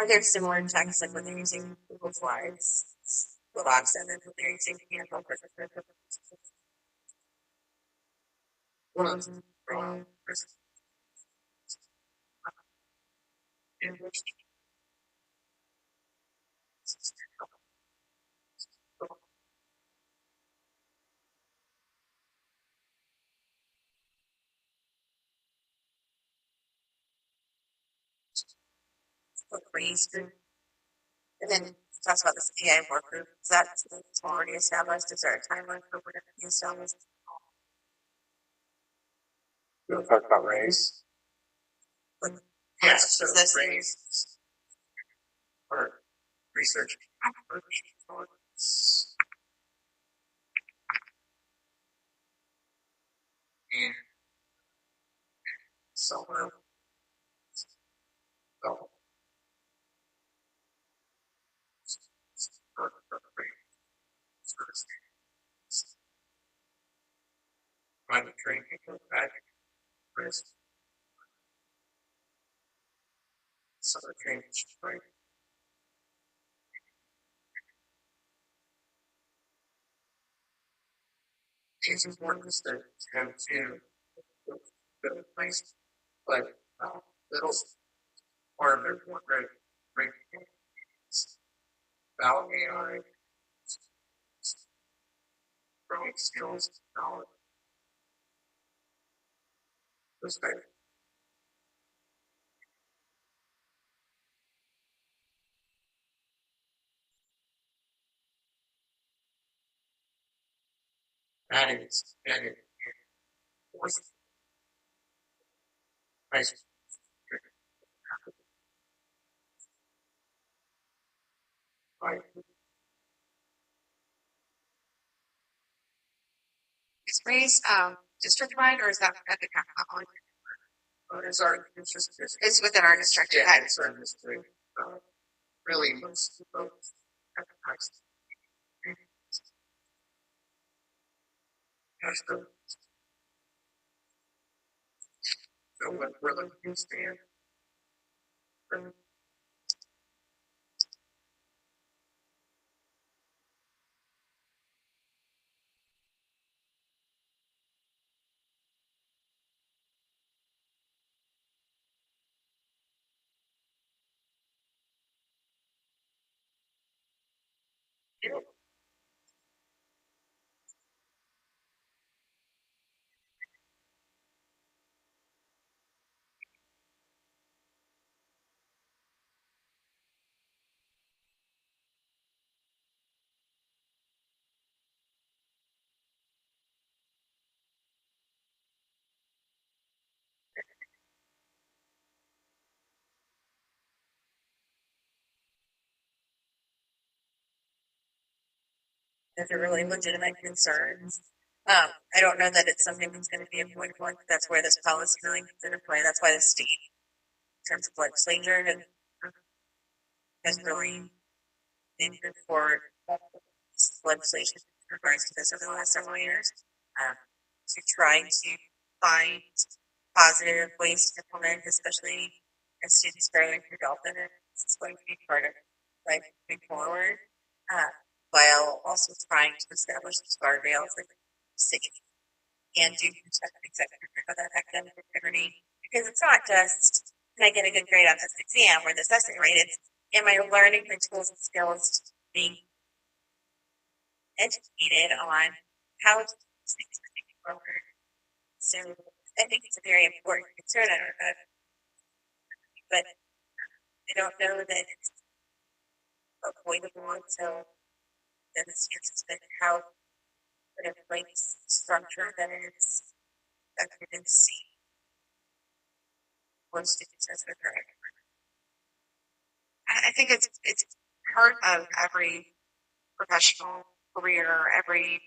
Are there similar checks like when they're using Google Slides, Google Docs, and then when they're using Handle for
One of them wrong person in which
raise group? And then it talks about this AI work group. Is that something that's already established? Is there a timeline for when it be established?
we'll talk about race. Yes, so
Is this
race or research. And so so find the training back first. Summer training, right? It's important to have to the place, but little part of it, great about AI, growing skills, knowledge, respect. That is force nice. Right.
Is raise district wide or is that at the county?
It's our
It's within our district.
yeah,
Okay.
it's our district. Really, most of those at the high school. That's the so what we're looking to stand.
If they're really legitimate concerns. I don't know that it's something that's going to be avoidable. That's where this policy really comes into play. That's why the state, in terms of legislature, has really been good for legislation in regards to this over the last several years. To try to find positive ways to implement, especially as students growing through adulthood. It's going to be part of life moving forward, while also trying to establish these guardrails that safe and do protect executive of that academic integrity. Because it's not just can I get a good grade on this exam or this essay, right? It's am I learning the tools and skills being educated on how to do these things moving forward. So I think it's a very important concern. I don't know, but I don't know that it's avoidable until then the chances that how put in place structure that is that we didn't see most students as they're growing. I think it's part of every professional career, every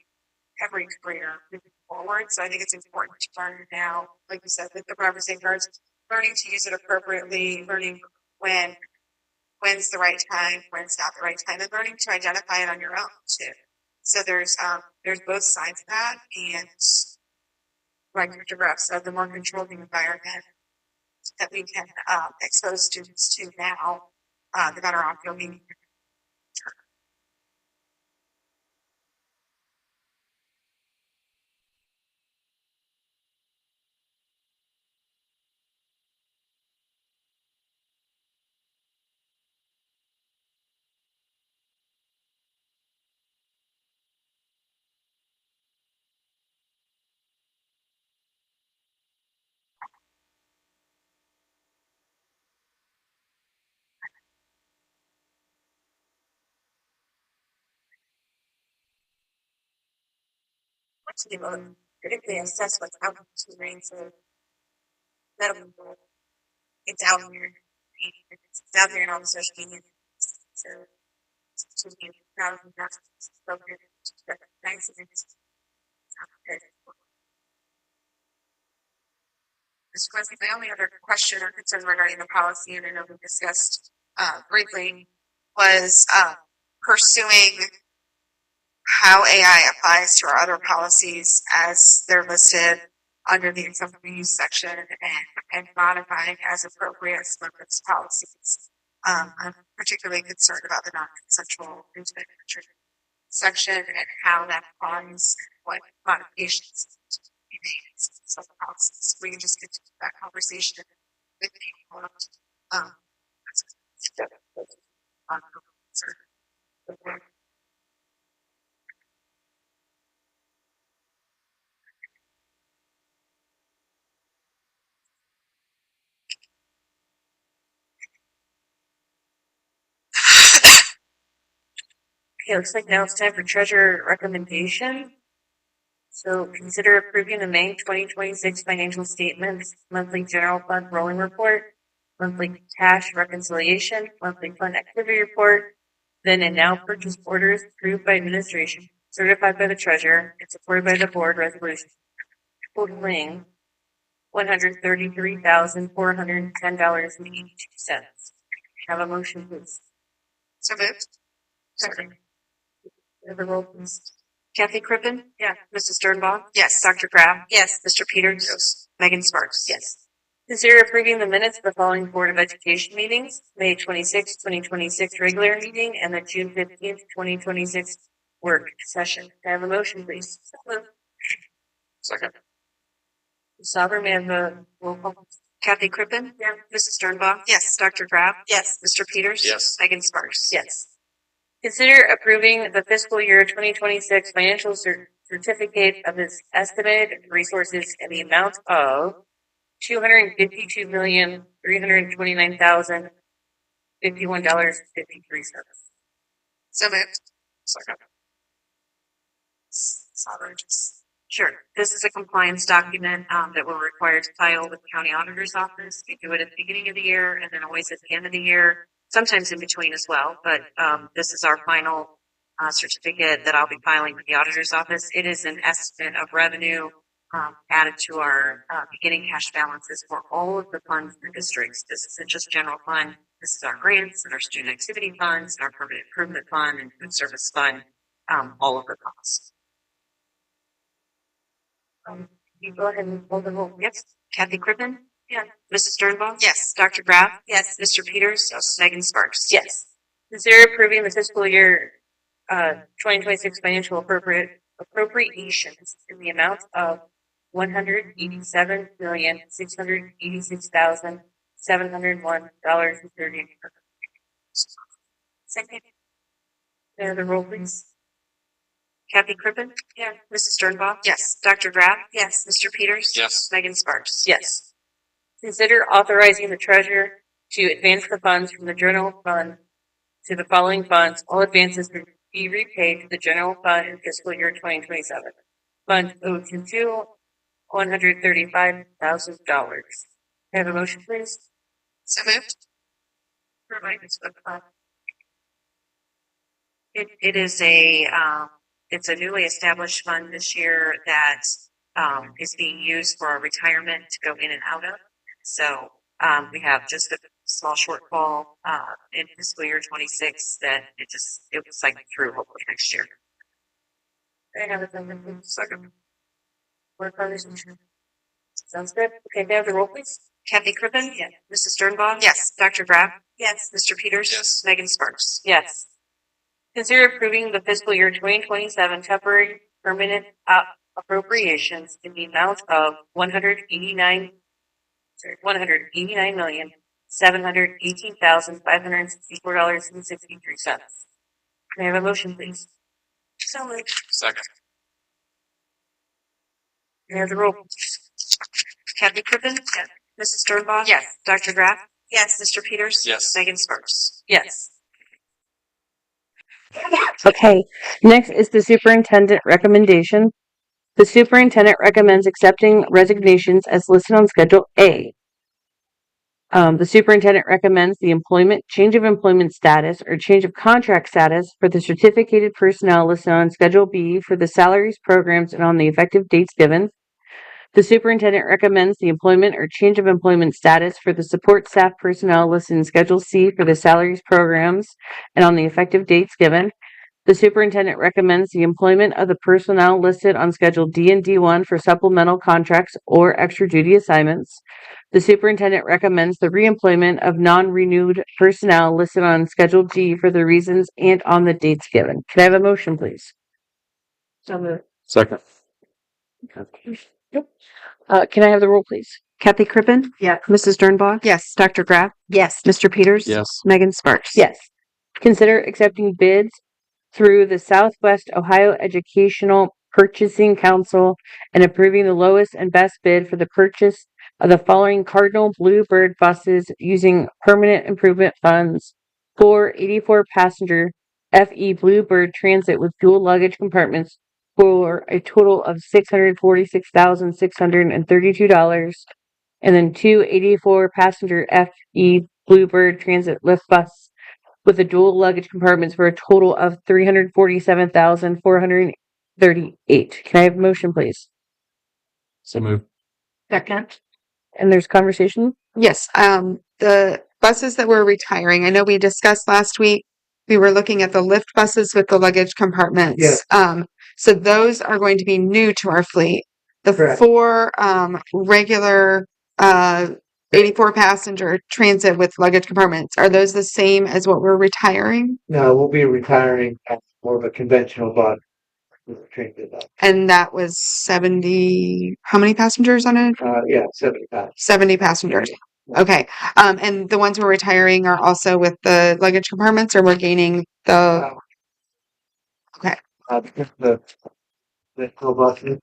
career moving forward. So I think it's important to learn now, like you said, with the proper safeguards, learning to use it appropriately, learning when's the right time, when's not the right time, and learning to identify it on your own too. So there's both sides of that, and like Mr. Graf said, the more controlled the environment that we can expose students to now, the better off you'll be. To do critically assess what's out to range of medical. It's out here. It's out there in all the social media. So to be proud of that, recognize it. Mr. Wesney, my only other question or concern regarding the policy, and I know we discussed briefly, was pursuing how AI applies to our other policies as they're listed under the acceptable use section and modifying as appropriate some of those policies. I'm particularly concerned about the non-consensual intimate section and how that applies, what modifications to be made in some policies. We can just continue that conversation with people. Okay, looks like now it's time for treasurer recommendation. So consider approving the May 2026 financial statements, monthly general fund rolling report, monthly cash reconciliation, monthly fund activity report, then and now purchase orders approved by administration, certified by the treasurer, and supported by the board resolution, totaling $133,410.82. Have a motion, please. So moved. Second. The roll, please. Kathy Crippen? Yeah. Mrs. Sternbach? Yes. Dr. Graf? Yes. Mr. Peters? Yes. Megan Sparks? Yes. Consider approving the minutes of the following Board of Education meetings: May 26, 2026 regular meeting and the June 15th, 2026 work session. Can I have a motion, please? Second. Sauber, may I have a roll call? Kathy Crippen? Yeah. Mrs. Sternbach? Yes. Dr. Graf? Yes. Mr. Peters?
Yes.
Megan Sparks? Yes. Consider approving the fiscal year 2026 financial certificate of its estimated resources in the amount of $252,329,051.53. So moved. Second. Sure. This is a compliance document that we're required to file with the county auditor's office. We do it at the beginning of the year and then always at the end of the year, sometimes in between as well. But this is our final certificate that I'll be filing with the auditor's office. It is an estimate of revenue added to our beginning cash balances for all of the funds in the districts. This isn't just general fund. This is our grants and our student activity funds, and our permanent improvement fund and food service fund, all of the funds. You go ahead and hold the roll. Yes. Kathy Crippen? Yeah. Mrs. Sternbach? Yes. Dr. Graf? Yes. Mr. Peters? Yes. Megan Sparks? Yes. Consider approving the fiscal year 2026 financial appropriations in the amount of $187,686,701.30. Second. The roll, please. Kathy Crippen? Yeah. Mrs. Sternbach? Yes. Dr. Graf? Yes. Mr. Peters?
Yes.
Megan Sparks?
Yes. Consider authorizing the treasurer to advance the funds from the general fund to the following funds. All advances will be repaid to the general fund in fiscal year 2027. Fund 022, $135,000. Can I have a motion, please?
So moved. Remind us what it is it's a newly established fund this year that is being used for our retirement to go in and out of. So we have just a small shortfall in fiscal year 26 that it was like through hopefully next year.
I have a second. Work conversation. Sounds good. Okay, may I have the roll, please?
Kathy Crippen? Yes. Mrs. Sternbach? Yes. Dr. Graf? Yes. Mr. Peters?
Yes.
Megan Sparks?
Yes. Consider approving the fiscal year 2027 temporary permanent appropriations in the amount of $189,718,564.63. May I have a motion, please?
So moved.
Second.
May I have the roll?
Kathy Crippen? Yes. Mrs. Sternbach?
Yes.
Dr. Graf? Yes. Mr. Peters?
Yes.
Megan Sparks?
Yes. Okay, next is the superintendent recommendation. The superintendent recommends accepting resignations as listed on Schedule A. The superintendent recommends the change of employment status or change of contract status for the certificated personnel listed on Schedule B for the salaries, programs, and on the effective dates given. The superintendent recommends the employment or change of employment status for the support staff personnel listed in Schedule C for the salaries, programs, and on the effective dates given. The superintendent recommends the employment of the personnel listed on Schedule D and D1 for supplemental contracts or extra duty assignments. The superintendent recommends the reemployment of non-renewed personnel listed on Schedule G for the reasons and on the dates given. Can I have a motion, please? So moved.
Second.
Can I have the roll, please?
Kathy Crippen?
Yes.
Mrs. Sternbach?
Yes.
Dr. Graf?
Yes.
Mr. Peters?
Yes.
Megan Sparks?
Yes. Consider accepting bids through the Southwest Ohio Educational Purchasing Council and approving the lowest and best bid for the purchase of the following Cardinal Bluebird buses using permanent improvement funds. 4 84-passenger FE Bluebird Transit with dual luggage compartments for a total of $646,632, and then 2 84-passenger FE Bluebird Transit lift bus with the dual luggage compartments for a total of $347,438. Can I have a motion, please?
So move.
Second. And there's conversation?
Yes. The buses that we're retiring, I know we discussed last week, we were looking at the lift buses with the luggage compartments.
Yes.
So those are going to be new to our fleet. The
Correct.
4 regular 84-passenger transit with luggage compartments, are those the same as what we're retiring?
No, we'll be retiring more of a conventional bus.
And that was 70, how many passengers on it?
Yeah, 75.
70 passengers. Okay. And the ones we're retiring are also with the luggage compartments, or we're gaining the. Okay.
The full buses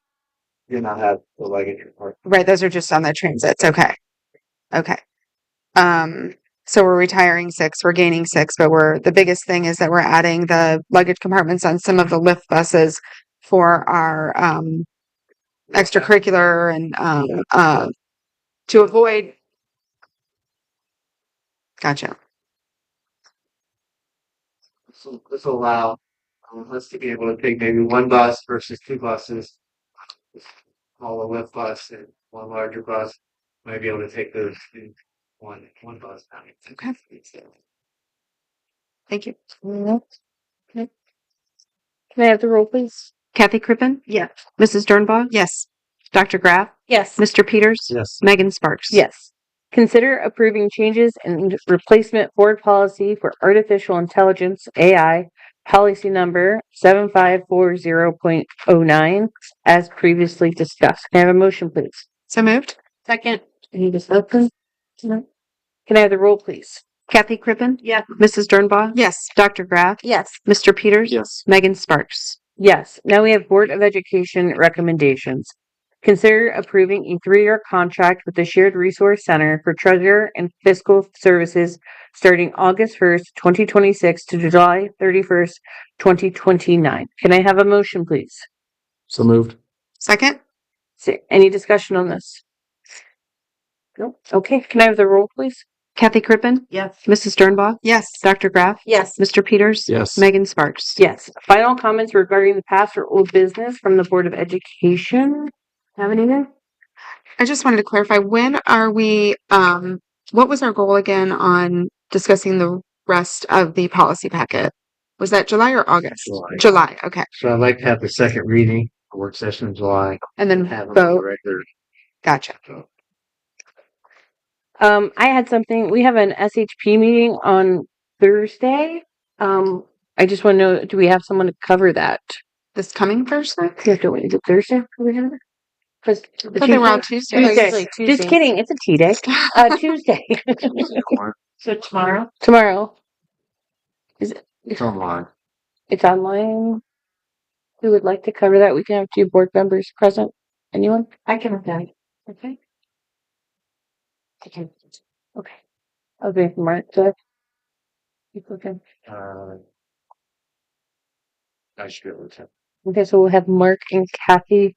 do not have the luggage report.
Right. Those are just on the transits. Okay. Okay. So we're retiring 6, we're gaining 6, but the biggest thing is that we're adding the luggage compartments on some of the lift buses for our extracurricular and to avoid. Gotcha.
This will allow us to be able to take maybe one bus versus 2 buses, all a lift bus and one larger bus. Might be able to take those in one bus.
Okay. Thank you.
Okay. Can I have the roll, please?
Kathy Crippen?
Yes.
Mrs. Sternbach?
Yes.
Dr. Graf?
Yes.
Mr. Peters?
Yes.
Megan Sparks?
Yes. Consider approving changes in replacement board policy for artificial intelligence, AI, policy number 7540.09, as previously discussed. Can I have a motion, please?
So moved.
Second. Any discussion? Can I have the roll, please?
Kathy Crippen?
Yes.
Mrs. Sternbach?
Yes.
Dr. Graf?
Yes.
Mr. Peters?
Yes.
Megan Sparks?
Yes. Now we have Board of Education recommendations. Consider approving a 3-year contract with the Shared Resource Center for Treasurer and Fiscal Services starting August 1st, 2026 to July 31st, 2029. Can I have a motion, please?
So moved.
Second?
Any discussion on this? No? Okay. Can I have the roll, please?
Kathy Crippen?
Yes.
Mrs. Sternbach?
Yes.
Dr. Graf?
Yes.
Mr. Peters?
Yes.
Megan Sparks?
Yes. Final comments regarding the past or old business from the Board of Education. Have anything?
I just wanted to clarify, when are we, what was our goal again on discussing the rest of the policy packet? Was that July or August?
July.
Okay.
So I'd like to have the second reading, a work session in July.
And then
Have them on the
vote.
record.
Gotcha.
I had something. We have an SHP meeting on Thursday. I just want to know, do we have someone to cover that?
This coming Thursday?
Yeah, do we, is it Thursday? Do we have it? Because
I thought they were on Tuesday.
Tuesday. Just kidding. It's a T day. Tuesday.
So tomorrow?
Tomorrow.
It's online.
It's online. Who would like to cover that? We can have 2 board members present. Anyone?
I can attend.
Okay. Okay. Okay, Mark. Okay.
I should be able to.
Okay, so we'll have Mark and Kathy.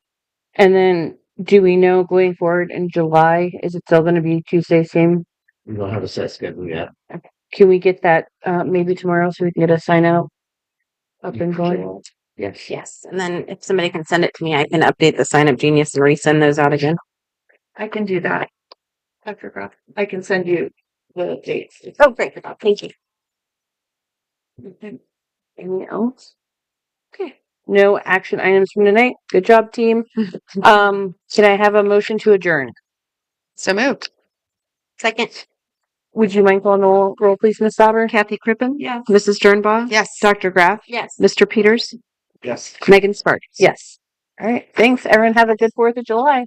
And then do we know going forward in July, is it still going to be Tuesday, same?
We don't have a set schedule yet.
Can we get that maybe tomorrow so we can get a sign out up and going?
Yes.
Yes. And then if somebody can send it to me, I can update the sign up genius and resend those out again.
I can do that. Dr. Graf, I can send you the dates.
Oh, great. Thank you.
Anything else? Okay. No action items from tonight. Good job, team. Can I have a motion to adjourn?
So moved.
Second.
Would you mind calling the roll, please, Ms. Sauber?
Kathy Crippen?
Yes.
Mrs. Sternbach?
Yes.
Dr. Graf?
Yes.
Mr. Peters?
Yes.
Megan Sparks?
Yes. All right. Thanks, everyone. Have a good 4th of July.